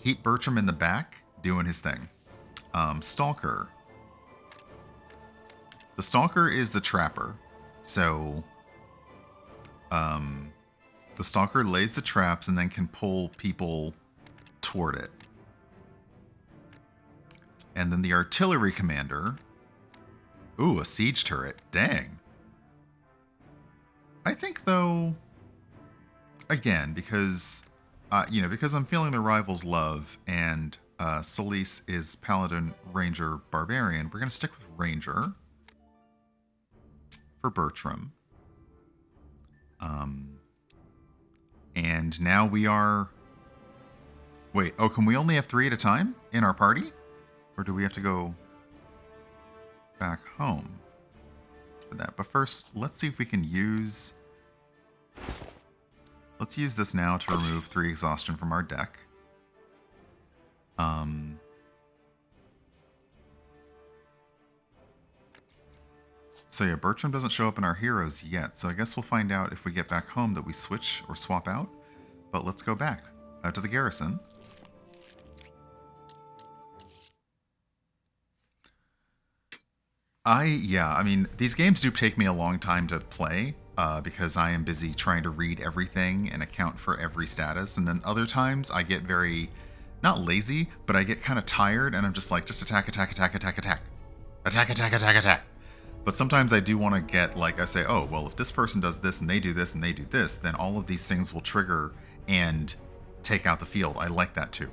keep Bertram in the back doing his thing. Stalker. The Stalker is the trapper. So the Stalker lays the traps and then can pull people toward it. And then the Artillery Commander. Ooh, a siege turret. Dang. I think, though, again, because I'm feeling the rivals' love, and Celise is Paladin, Ranger, Barbarian, we're going to stick with Ranger for Bertram. And now we are... Wait, can we only have 3 at a time in our party? Or do we have to go back home for that? But first, let's see if we can use... Let's use this now to remove 3 exhaustion from our deck. So yeah, Bertram doesn't show up in our heroes yet, so I guess we'll find out if we get back home that we switch or swap out. But let's go back to the garrison. I mean, these games do take me a long time to play because I am busy trying to read everything and account for every status. And then other times I get very, not lazy, but I get kind of tired and I'm just like, just attack, attack, attack, attack, attack. Attack, attack, attack, attack. But sometimes I do want to get, like, I say, oh, well, if this person does this and they do this and they do this, then all of these things will trigger and take out the field. I like that too.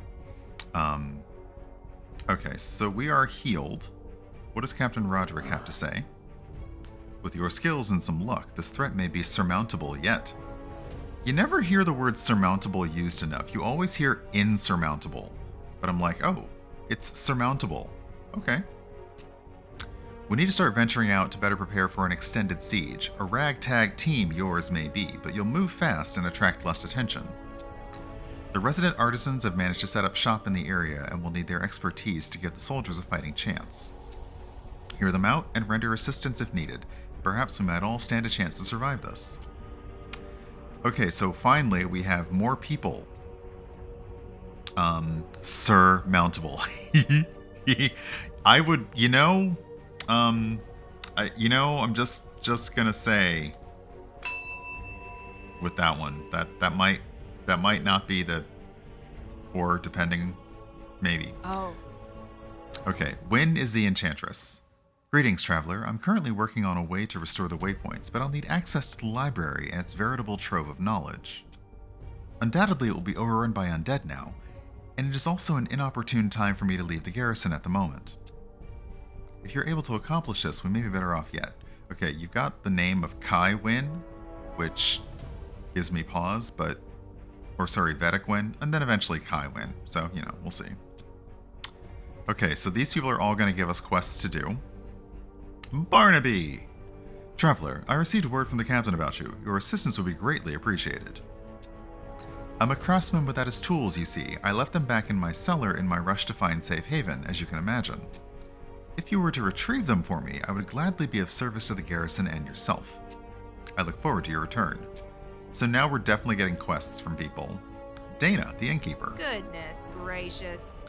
Okay, so we are healed. What does Captain Roderick have to say? With your skills and some luck, this threat may be surmountable yet. You never hear the word surmountable used enough. You always hear insurmountable. But I'm like, oh, it's surmountable. Okay. We need to start venturing out to better prepare for an extended siege. A ragtag team yours may be, but you'll move fast and attract less attention. The resident artisans have managed to set up shop in the area and will need their expertise to give the soldiers a fighting chance. Hear them out and render assistance if needed. Perhaps we might all stand a chance to survive this. Okay, so finally we have more people. Surmountable. I would, I'm just gonna say with that one that might not be the, or depending, maybe. Oh. Okay, Wynn is the Enchantress. Greetings, traveler. I'm currently working on a way to restore the waypoints, but I'll need access to the library and its veritable trove of knowledge. Undoubtedly, it will be overrun by undead now, and it is also an inopportune time for me to leave the garrison at the moment. If you're able to accomplish this, we may be better off yet. Okay, you've got the name of Kai Wynn, which gives me pause, Vedic Wynn, and then eventually Kai Wynn, so, we'll see. Okay, so these people are all going to give us quests to do. Barnaby! Traveler, I received word from the captain about you. Your assistance would be greatly appreciated. I'm a craftsman without his tools, you see. I left them back in my cellar in my rush to find safe haven, as you can imagine. If you were to retrieve them for me, I would gladly be of service to the garrison and yourself. I look forward to your return. So now we're definitely getting quests from people. Dana, the innkeeper. Goodness gracious.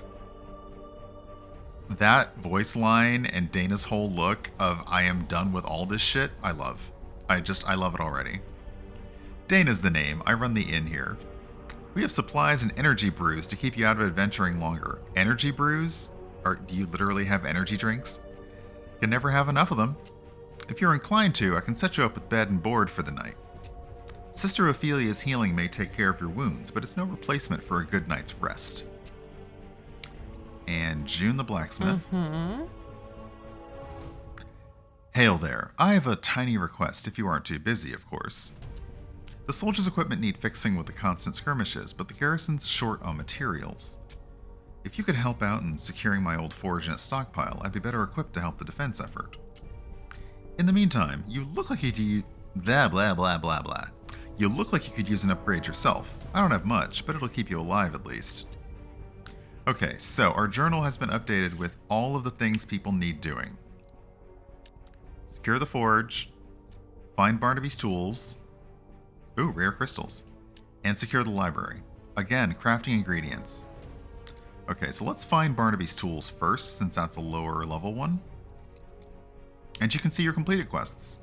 that voice line and Dana's whole look of I am done with all this shit, I love. I love it already. Dana's the name. I run the inn here. We have supplies and energy brews to keep you out of adventuring longer. Energy brews? Do you literally have energy drinks? Can never have enough of them. If you're inclined to, I can set you up with bed and board for the night. Sister Ophelia's healing may take care of your wounds, but it's no replacement for a good night's rest. And June the blacksmith. Hail there. I have a tiny request, if you aren't too busy, of course. The soldiers' equipment need fixing with the constant skirmishes, but the garrison's short on materials. If you could help out in securing my old forge and its stockpile, I'd be better equipped to help the defense effort. In the meantime, you look like you blah blah blah blah blah. You look like you could use an upgrade yourself. I don't have much, but it'll keep you alive at least. Okay, so our journal has been updated with all of the things people need doing. Secure the forge, find Barnaby's tools, ooh, rare crystals, and secure the library. Again, crafting ingredients. Okay, so let's find Barnaby's tools first, since that's a lower level one. And you can see your completed quests.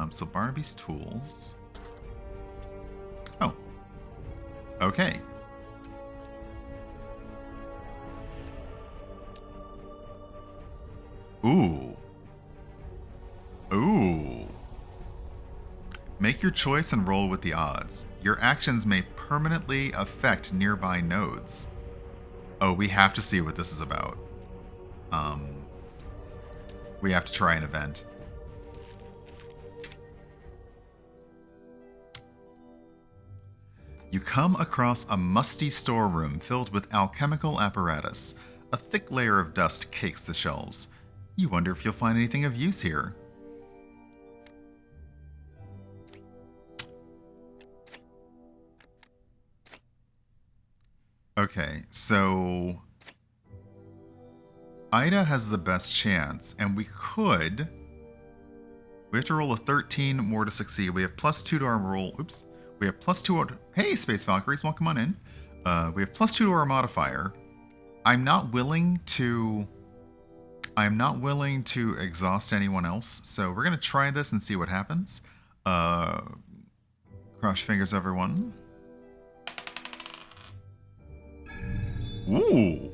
So Barnaby's tools. Oh. Okay. Ooh. Ooh. Make your choice and roll with the odds. Your actions may permanently affect nearby nodes. Oh, we have to see what this is about. We have to try an event. You come across a musty storeroom filled with alchemical apparatus. A thick layer of dust cakes the shelves. You wonder if you'll find anything of use here. Okay, so Ida has the best chance, and we have to roll a 13 more to succeed. We have +2 to our roll. Oops. We have +2. Hey, Space Valkyries, welcome on in. We have +2 to our modifier. I'm not willing to exhaust anyone else, so we're gonna try this and see what happens. Cross your fingers, everyone. Ooh,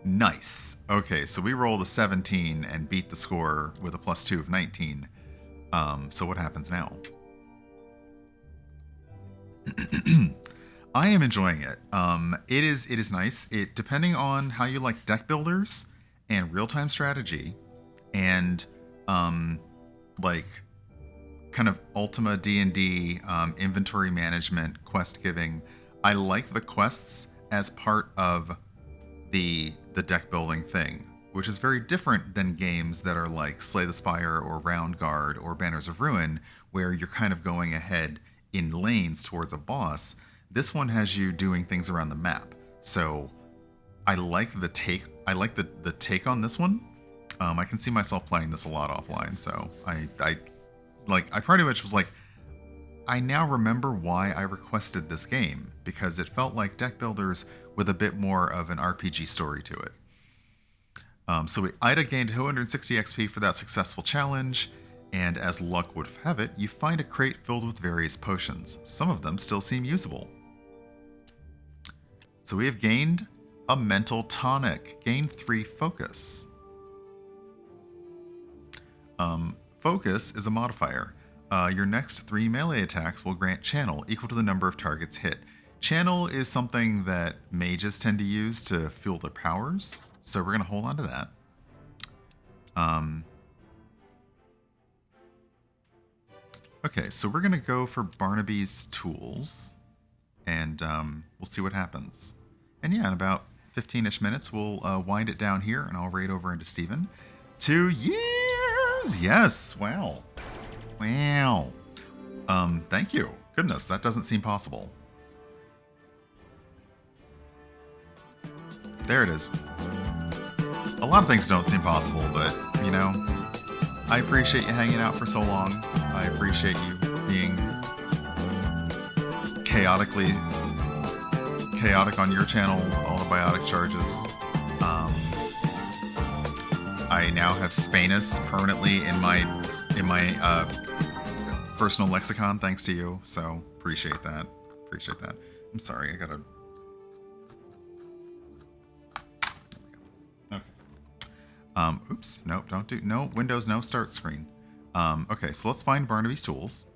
nice. Okay, so we rolled a 17 and beat the score with a +2 of 19. So what happens now? I am enjoying it. It is nice. It, depending on how you like deck builders and real-time strategy and like kind of Ultima D&D inventory management, quest giving. I like the quests as part of the deck building thing, which is very different than games that are like Slay the Spire or Round Guard or Banners of Ruin, where you're kind of going ahead in lanes towards a boss. This one has you doing things around the map. So I like the take. I like the take on this one. I can see myself playing this a lot offline. So I pretty much was like, I now remember why I requested this game, because it felt like deck builders with a bit more of an RPG story to it. So Ida gained 260 XP for that successful challenge, and as luck would have it, you find a crate filled with various potions. Some of them still seem usable. So we have gained a mental tonic. Gain 3 focus. Focus is a modifier. Your next 3 melee attacks will grant channel equal to the number of targets hit. Channel is something that mages tend to use to fuel their powers, so we're going to hold on to that. Okay, so we're going to go for Barnaby's tools, and we'll see what happens. And yeah, in about 15-ish minutes, we'll wind it down here, and I'll raid over into Steven. 2 years! Yes! Wow. Wow. Thank you. Goodness, that doesn't seem possible. There it is. A lot of things don't seem possible, but, you know, I appreciate you hanging out for so long. I appreciate you being chaotic on your channel, all the biotic charges. I now have Spanus permanently in my personal lexicon thanks to you. So appreciate that. Appreciate that. I'm sorry, I gotta. Okay. Oops. Nope. Don't do. No Windows. No start screen. Okay. So let's find Barnaby's tools.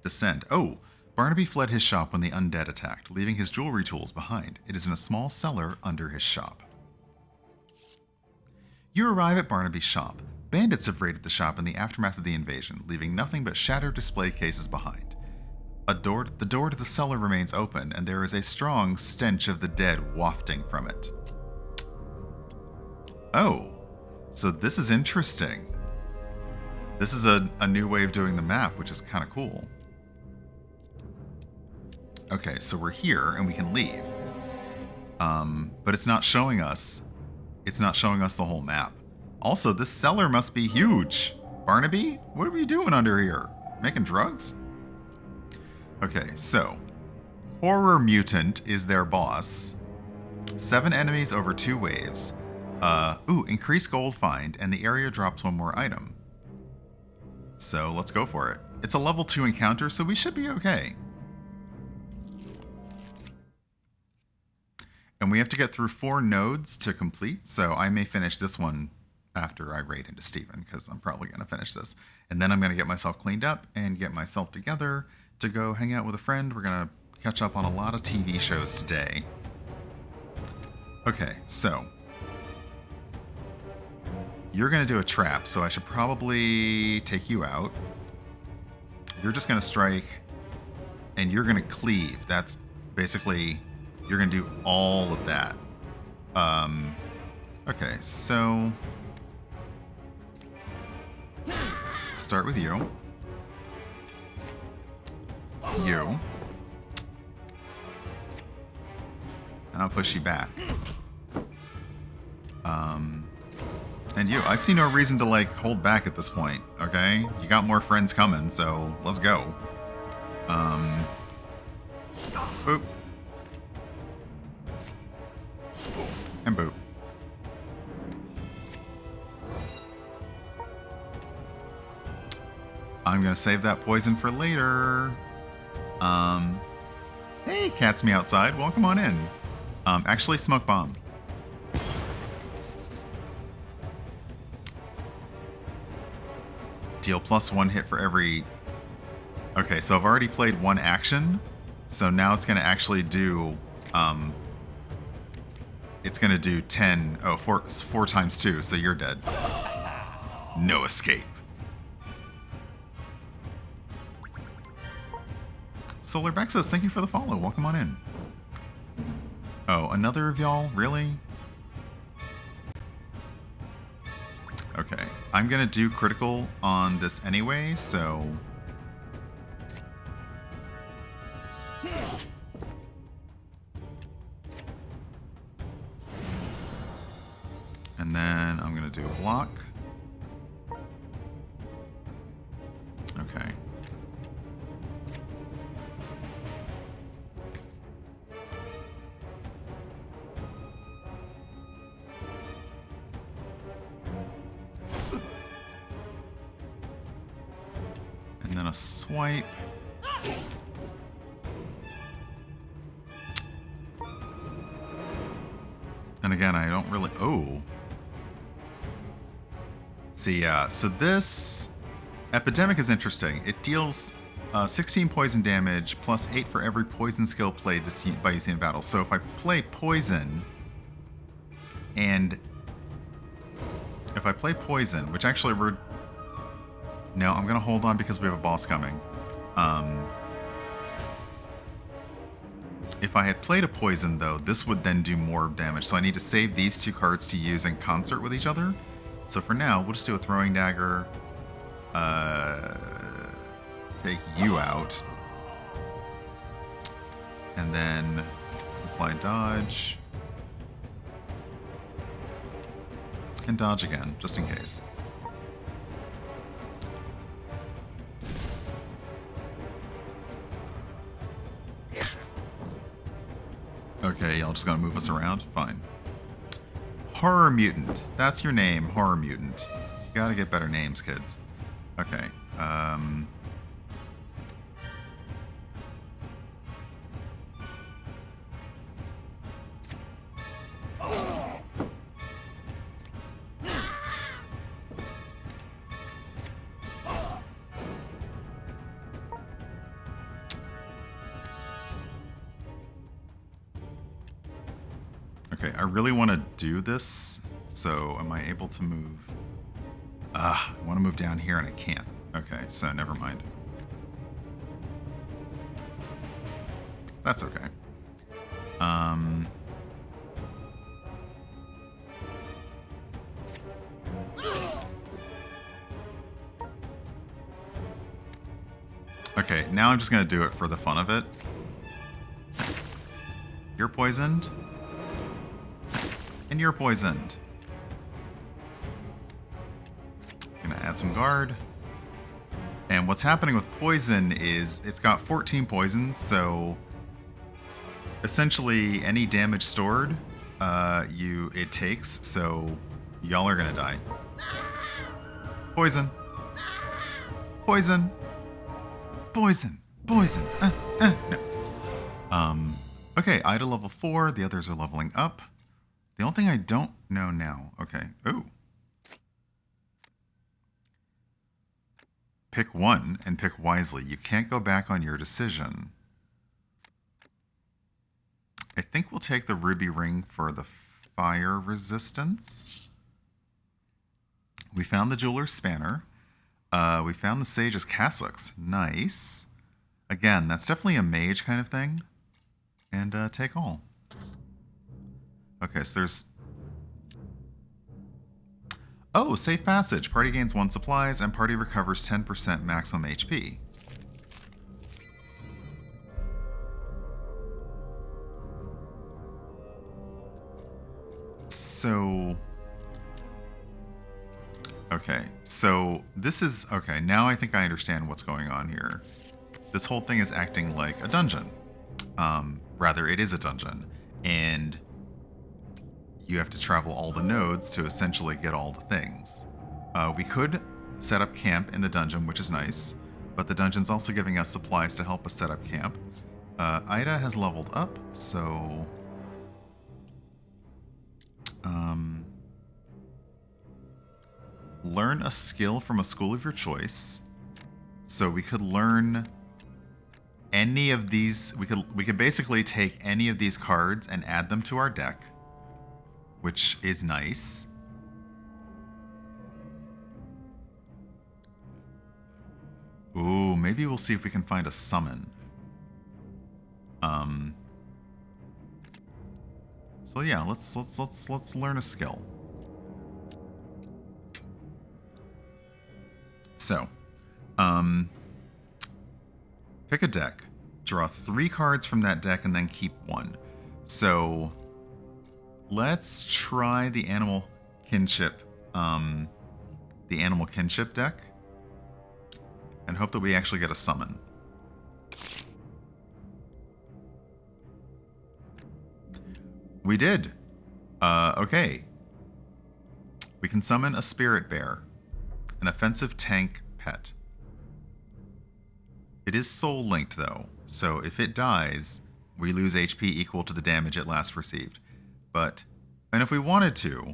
Descend. Oh. Barnaby fled his shop when the undead attacked, leaving his jewelry tools behind. It is in a small cellar under his shop. You arrive at Barnaby's shop. Bandits have raided the shop in the aftermath of the invasion, leaving nothing but shattered display cases behind. The door to the cellar remains open, and there is a strong stench of the dead wafting from it. Oh, so this is interesting. This is a new way of doing the map, which is kind of cool. Okay, so we're here and we can leave. But it's not showing us. It's not showing us the whole map. Also, this cellar must be huge. Barnaby, what are we doing under here? Making drugs? Okay, so Horror Mutant is their boss. 7 enemies over 2 waves. Increase gold find, and the area drops 1 more item. So let's go for it. It's a level 2 encounter, so we should be okay. And we have to get through 4 nodes to complete, so I may finish this one after I raid into Steven, because I'm probably going to finish this. And then I'm going to get myself cleaned up and get myself together to go hang out with a friend. We're going to catch up on a lot of TV shows today. Okay, so you're going to do a trap, so I should probably take you out. You're just going to strike, and you're going to cleave. That's basically... You're going to do all of that. Okay, so... Let's start with you. You. And I'll push you back. And you. I see no reason to, like, hold back at this point, okay? You got more friends coming, so let's go. Boop. And boop. I'm gonna save that poison for later. Hey, Cat's Me Outside. Welcome on in. Actually, Smoke Bomb. Deal +1 hit for every... Okay, so I've already played 1 action. So now it's gonna actually do... It's gonna do 10... Oh, 4 times 2, so you're dead. No escape. Solar Beck says, thank you for the follow. Welcome on in. Oh, another of y'all? Really? Okay. I'm gonna do critical on this anyway, so... And then I'm gonna do a block. Okay. And then a swipe. And again, I don't really... Oh. See, so this Epidemic is interesting. It deals 16 poison damage plus 8 for every poison skill played by using in battle. So if I play poison, and if I play poison, which actually we're... No, I'm going to hold on because we have a boss coming. If I had played a poison, though, this would then do more damage. So I need to save these 2 cards to use in concert with each other. So for now, we'll just do a throwing dagger. Take you out. And then apply dodge. And dodge again, just in case. Okay, y'all just gonna move us around? Fine. Horror Mutant. That's your name, Horror Mutant. You gotta get better names, kids. Okay. Okay, I really want to do this, so am I able to move? I want to move down here and I can't. Okay, so never mind. That's okay. Okay, now I'm just going to do it for the fun of it. You're poisoned. And you're poisoned. Gonna add some guard. And what's happening with poison is it's got 14 poisons, so essentially any damage stored, it takes, so y'all are gonna die. Poison. Poison. Poison. Poison. No. Okay, Ida level 4, the others are leveling up. The only thing I don't know now. Okay. Ooh. Pick one and pick wisely. You can't go back on your decision. I think we'll take the ruby ring for the fire resistance. We found the jeweler's spanner. We found the sage's cassocks. Nice. Again, that's definitely a mage kind of thing. And take all. Okay, so there's... Oh, safe passage. Party gains 1 supplies and party recovers 10% maximum HP. So... Okay, so this is... Okay, now I think I understand what's going on here. This whole thing is acting like a dungeon. Rather, it is a dungeon. And you have to travel all the nodes to essentially get all the things. We could set up camp in the dungeon, which is nice, but the dungeon's also giving us supplies to help us set up camp. Ida has leveled up, so... learn a skill from a school of your choice. So we could learn any of these... We could basically take any of these cards and add them to our deck, which is nice. Ooh, maybe we'll see if we can find a summon. So yeah, let's learn a skill. So, pick a deck. Draw 3 cards from that deck and then keep 1. So let's try the animal kinship deck and hope that we actually get a summon. We did. Okay. We can summon a spirit bear, an offensive tank pet. It is soul linked though, so if it dies, we lose HP equal to the damage it last received. And if we wanted to,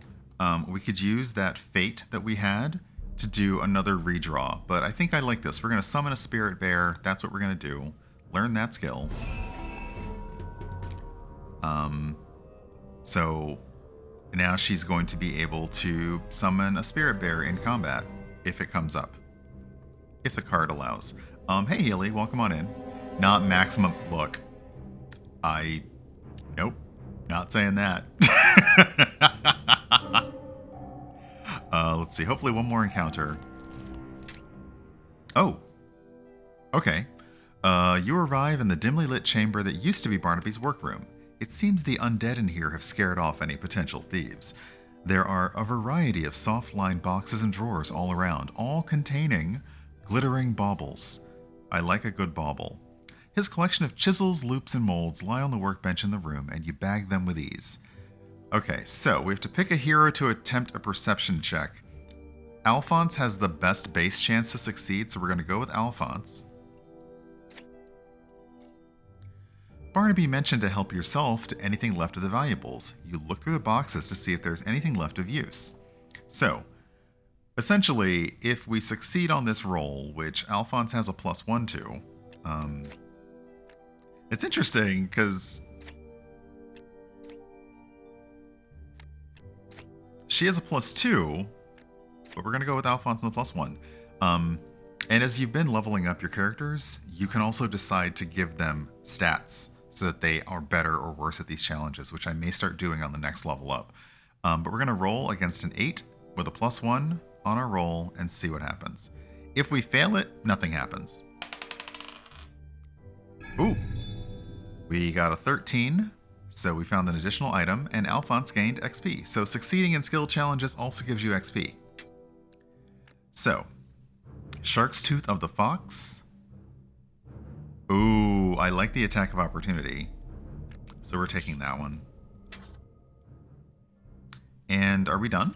we could use that fate that we had to do another redraw. But I think I like this. We're going to summon a spirit bear. That's what we're going to do. Learn that skill. So now she's going to be able to summon a spirit bear in combat if it comes up. If the card allows. Hey Healy, welcome on in. Not maximum. Look. Nope. Not saying that. Let's see. Hopefully one more encounter. Oh. Okay. You arrive in the dimly lit chamber that used to be Barnaby's workroom. It seems the undead in here have scared off any potential thieves. There are a variety of soft-lined boxes and drawers all around, all containing glittering baubles. I like a good bauble. His collection of chisels, loops, and molds lie on the workbench in the room, and you bag them with ease. Okay, so we have to pick a hero to attempt a perception check. Alphonse has the best base chance to succeed, so we're going to go with Alphonse. Barnaby mentioned to help yourself to anything left of the valuables. You look through the boxes to see if there's anything left of use. So, essentially, if we succeed on this roll, which Alphonse has a +1 to, it's interesting because she has a +2, but we're going to go with Alphonse and the +1. And as you've been leveling up your characters, you can also decide to give them stats so that they are better or worse at these challenges, which I may start doing on the next level up. But we're going to roll against an 8 with a +1 on our roll and see what happens. If we fail it, nothing happens. Ooh, we got a 13. So we found an additional item, and Alphonse gained XP. So succeeding in skill challenges also gives you XP. So, Shark's Tooth of the Fox. Ooh, I like the attack of opportunity. So we're taking that one. And are we done?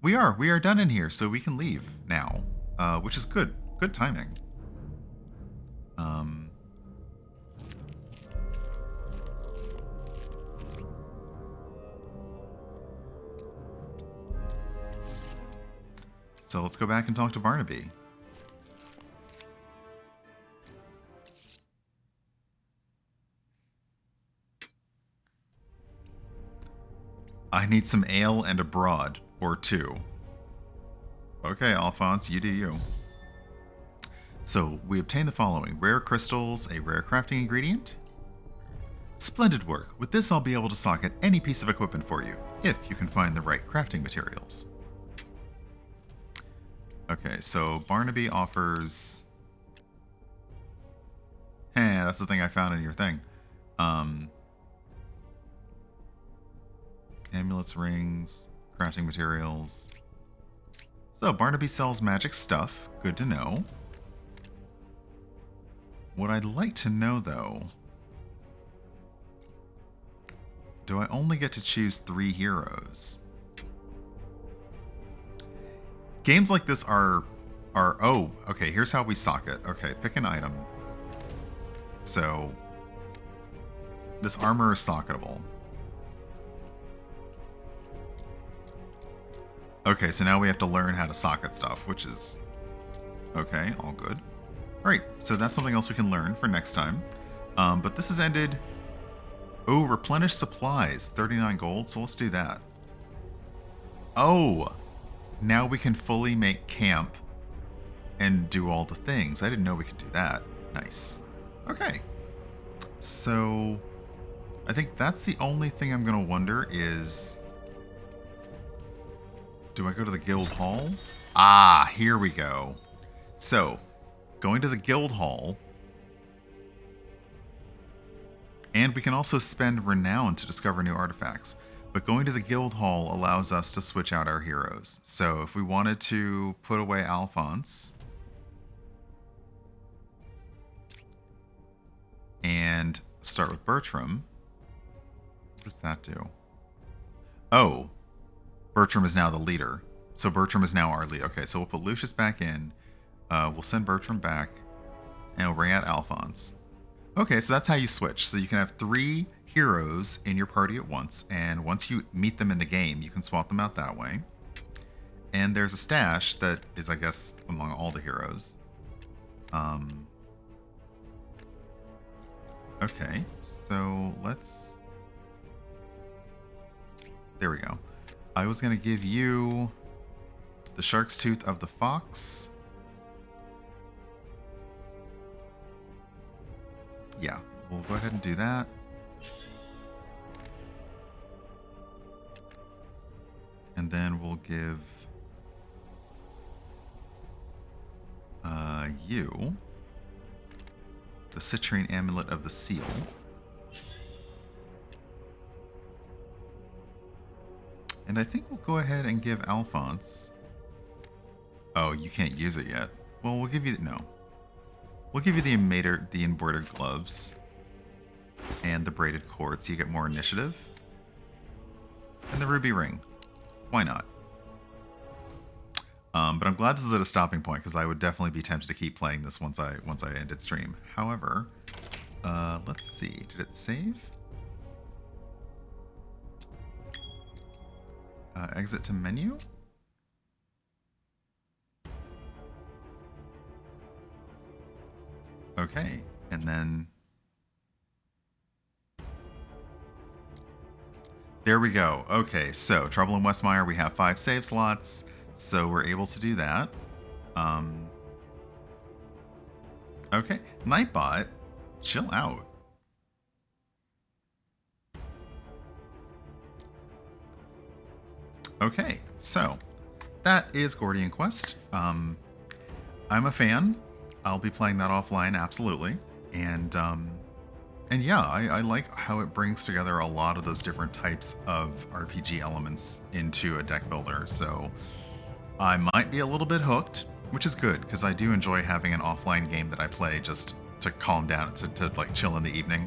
We are done in here, so we can leave now, which is good. Good timing. So let's go back and talk to Barnaby. I need some ale and a broad, or 2. Okay, Alphonse, you do you. So, we obtain the following. Rare crystals, a rare crafting ingredient. Splendid work. With this, I'll be able to socket any piece of equipment for you, if you can find the right crafting materials. Okay, so Barnaby offers... that's the thing I found in your thing. Amulets, rings, crafting materials. So, Barnaby sells magic stuff. Good to know. What I'd like to know, though... Do I only get to choose 3 heroes? Games like this are... Oh, okay, here's how we socket. Okay, pick an item. So... This armor is socketable. Okay, so now we have to learn how to socket stuff, which is... Okay, all good. Alright, so that's something else we can learn for next time. But this has ended... Oh, replenish supplies, 39 gold, so let's do that. Oh! Now we can fully make camp and do all the things. I didn't know we could do that. Nice. Okay. So... I think that's the only thing I'm going to wonder is... Do I go to the guild hall? Ah, here we go. So, going to the guild hall. And we can also spend renown to discover new artifacts. But going to the guild hall allows us to switch out our heroes. So if we wanted to put away Alphonse and start with Bertram, what does that do? Oh, Bertram is now the leader. So Bertram is now our lead. Okay, so we'll put Lucius back in. We'll send Bertram back. And we'll bring out Alphonse. Okay, so that's how you switch. So you can have 3 heroes in your party at once. And once you meet them in the game, you can swap them out that way. And there's a stash that is, I guess, among all the heroes. Okay, so let's... There we go. I was going to give you the Shark's Tooth of the Fox. Yeah, we'll go ahead and do that. And then we'll give you the Citrine Amulet of the Seal. And I think we'll go ahead and give Alphonse... Oh, you can't use it yet. Well, we'll give you... No. We'll give you the embroidered gloves. And the braided cord, so you get more initiative. And the ruby ring. Why not? But I'm glad this is at a stopping point because I would definitely be tempted to keep playing this once I ended stream. However, let's see. Did it save? Exit to menu. Okay, and then there we go. Okay, so Trouble in Westmire, we have 5 save slots, so we're able to do that. Okay, Nightbot, chill out. Okay, so that is Gordian Quest. I'm a fan. I'll be playing that offline, absolutely. And yeah, I like how it brings together a lot of those different types of RPG elements into a deck builder. So I might be a little bit hooked, which is good because I do enjoy having an offline game that I play just to calm down, to like chill in the evening.